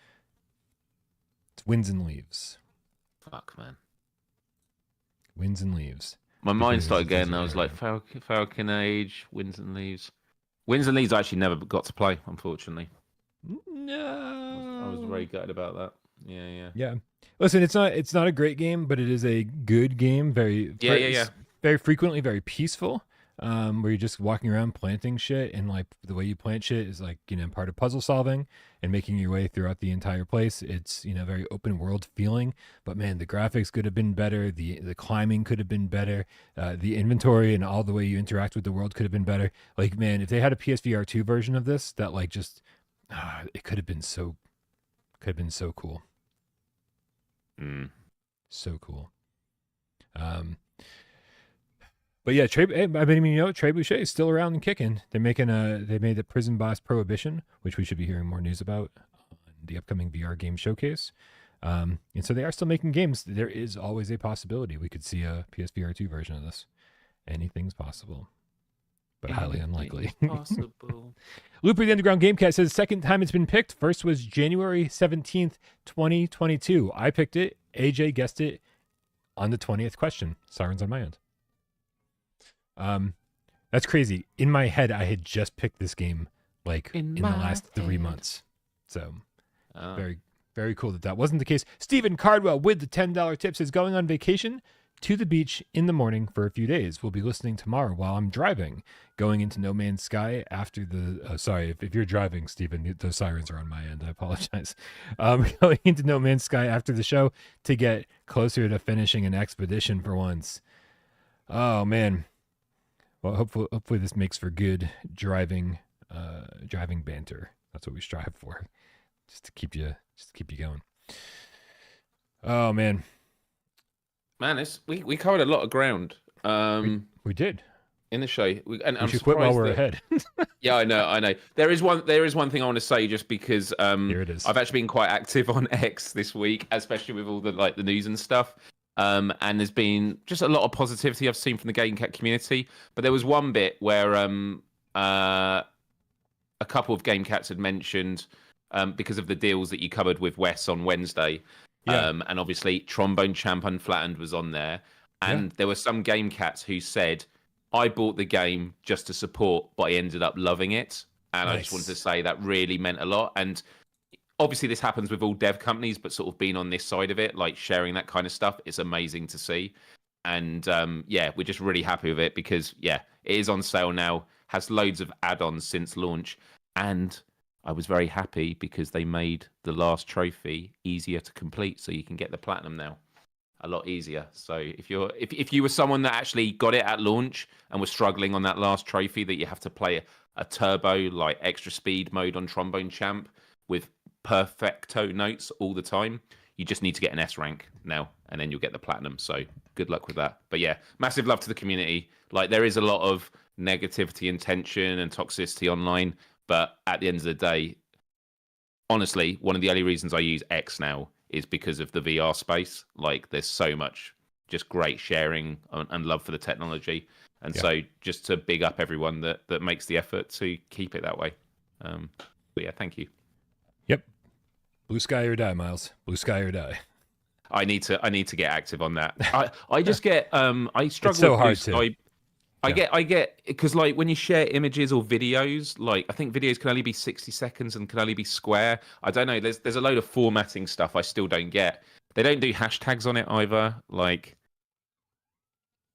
It's Winds and Leaves. fuck, man. Winds and Leaves. My mind started going. I was like, Falcon Age, Winds and Leaves. Winds and Leaves I actually never got to play, unfortunately. No. I was very gutted about that. Yeah. Listen, it's not a great game, but it is a good game. Very frequently very peaceful. Where you're just walking around planting shit, and like the way you plant shit is like, part of puzzle solving and making your way throughout the entire place. It's, very open world feeling, but man, the graphics could have been better. The climbing could have been better. The inventory and all the way you interact with the world could have been better. Like, man, if they had a PSVR2 version of this, that like just, it could have been so cool. So cool. But yeah, Trey Boucher is still around and kicking. They made the Prison Boss Prohibition, which we should be hearing more news about on the upcoming VR game showcase. And so they are still making games. There is always a possibility we could see a PSVR2 version of this. Anything's possible. but highly unlikely. Possible. Looper the Underground Gamecast says second time it's been picked. First was January 17th, 2022. I picked it. AJ guessed it on the 20th question. Sirens on my end. That's crazy. In my head, I had just picked this game like in the last 3 months. So very, very cool that wasn't the case. Stephen Cardwell with the $10 tip says going on vacation to the beach in the morning for a few days. We'll be listening tomorrow while I'm driving, going into No Man's Sky after the, sorry, if you're driving, Stephen, those sirens are on my end. I apologize. Going into No Man's Sky after the show to get closer to finishing an expedition for once. Oh man. Well, hopefully this makes for good driving banter. That's what we strive for. Just to keep you going. Oh man. Man, we covered a lot of ground. We did in the show. We should quit while we're ahead. Yeah, I know. There is one thing I want to say, just because here it is. I've actually been quite active on X this week, especially with all the the news and stuff. And there's been just a lot of positivity I've seen from the Game Cat community. But there was one bit where a couple of Game Cats had mentioned because of the deals that you covered with Wes on Wednesday. Yeah. And obviously Trombone Champ Unflattened was on there. And there were some Game Cats who said, I bought the game just to support, but I ended up loving it. And nice. I just wanted to say that really meant a lot. And obviously this happens with all dev companies, but sort of being on this side of it, like sharing that kind of stuff, it's amazing to see. And we're just really happy with it because, it is on sale now, has loads of add-ons since launch. And I was very happy because they made the last trophy easier to complete, so you can get the platinum now a lot easier. So if you were someone that actually got it at launch and was struggling on that last trophy, that you have to play a turbo, like extra speed mode on Trombone Champ with perfecto notes all the time, you just need to get an S rank now, and then you'll get the platinum. So good luck with that. But yeah, massive love to the community. Like, there is a lot of negativity and tension and toxicity online. But at the end of the day, honestly, one of the only reasons I use X now is because of the VR space. Like, there's so much just great sharing and love for the technology. And so just to big up everyone that makes the effort to keep it that way. But yeah, thank you. Yep. Blue sky or die, Myles. Blue sky or die. I need to get active on that. I just get I struggle. It's so with hard this. to. I get because, like, when you share images or videos, like, I think videos can only be 60 seconds and can only be square. I don't know. There's a load of formatting stuff I still don't get. They don't do hashtags on it either. Like,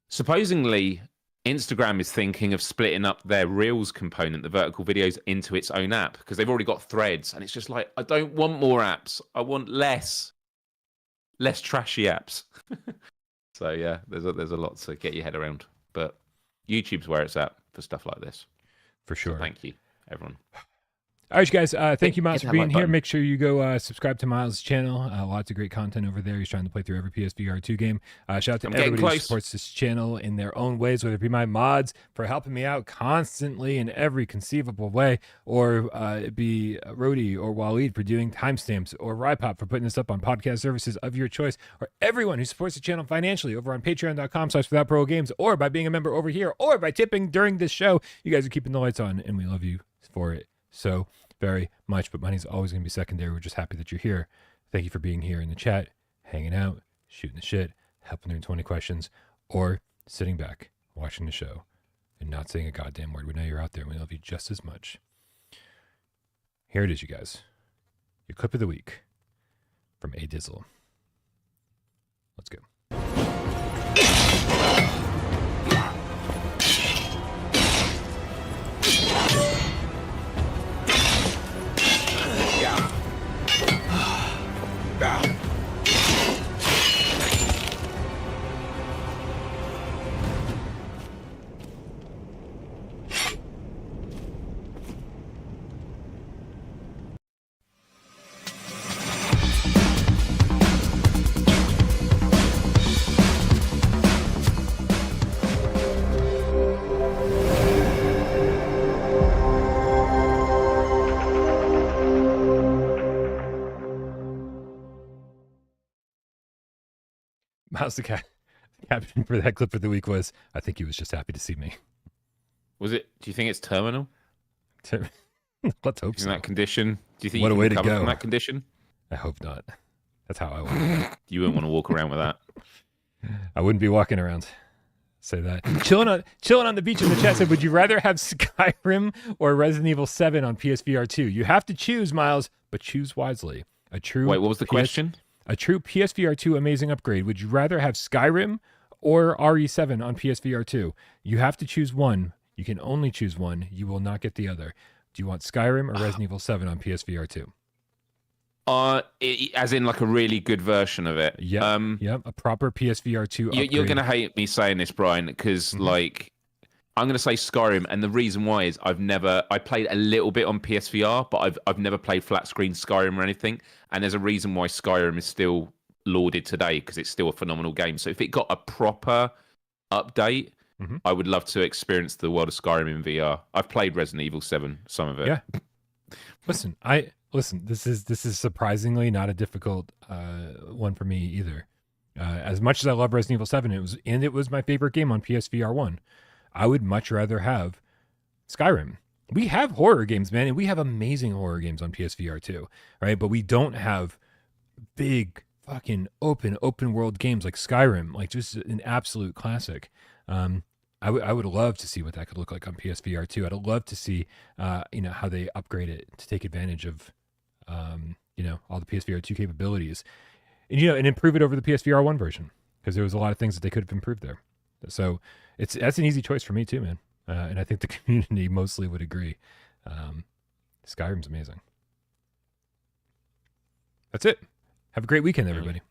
supposedly Instagram is thinking of splitting up their Reels component, the vertical videos, into its own app because they've already got Threads, and it's just like, I don't want more apps. I want less trashy apps. So yeah, there's a lot to get your head around, but YouTube's where it's at for stuff like this. For sure. So thank you, everyone. All right, you guys. Thank you, Myles, for being here. Make sure you go subscribe to Myles' channel. Lots of great content over there. He's trying to play through every PSVR2 game. Shout out to everybody who supports this channel in their own ways, whether it be my mods for helping me out constantly in every conceivable way, or it be Rody or Waleed for doing timestamps, or Rypop for putting this up on podcast services of your choice, or everyone who supports the channel financially over on patreon.com/withoutparolegames, or by being a member over here, or by tipping during this show. You guys are keeping the lights on, and we love you for it so very much, but money's always going to be secondary. We're just happy that you're here. Thank you for being here in the chat, hanging out, shooting the shit, helping during 20 questions, or sitting back, watching the show, and not saying a goddamn word. We know you're out there, and we love you just as much. Here it is, you guys. Your clip of the week from A Dizzle. Let's go. Myles, the caption for that clip of the week was, I think he was just happy to see me. Was it? Do you think it's terminal? Let's hope so. In that condition, do you think What you a way can to recover go. from that condition? I hope not. That's how I want. You wouldn't want to walk around with that. I wouldn't be walking around. Say that. Chilling on the beach in the chat said, would you rather have Skyrim or Resident Evil 7 on PSVR 2? You have to choose, Miles, but choose wisely. Wait, what was the question? A true PSVR 2 amazing upgrade. Would you rather have Skyrim or RE7 on PSVR 2? You have to choose one. You can only choose one. You will not get the other. Do you want Skyrim or Resident Evil 7 on PSVR 2? As in like a really good version of it. Yep. A proper PSVR 2 upgrade. You're going to hate me saying this, Brian, because like I'm going to say Skyrim, and the reason why is I played a little bit on PSVR, but I've never played flat screen Skyrim or anything, and there's a reason why Skyrim is still lauded today because it's still a phenomenal game. So if it got a proper update, I would love to experience the world of Skyrim in VR. I've played Resident Evil 7, some of it. Yeah. Listen, this is surprisingly not a difficult one for me either. As much as I love Resident Evil 7, it was my favorite game on PSVR 1. I would much rather have Skyrim. We have horror games, man, and we have amazing horror games on PSVR 2, right? But we don't have big fucking open world games like Skyrim, like just an absolute classic. I would love to see what that could look like on PSVR 2. I'd love to see how they upgrade it to take advantage of all the PSVR 2 capabilities, and improve it over the PSVR 1 version, because there was a lot of things that they could have improved there. So that's an easy choice for me too, man. And I think the community mostly would agree. Skyrim's amazing. That's it. Have a great weekend, everybody.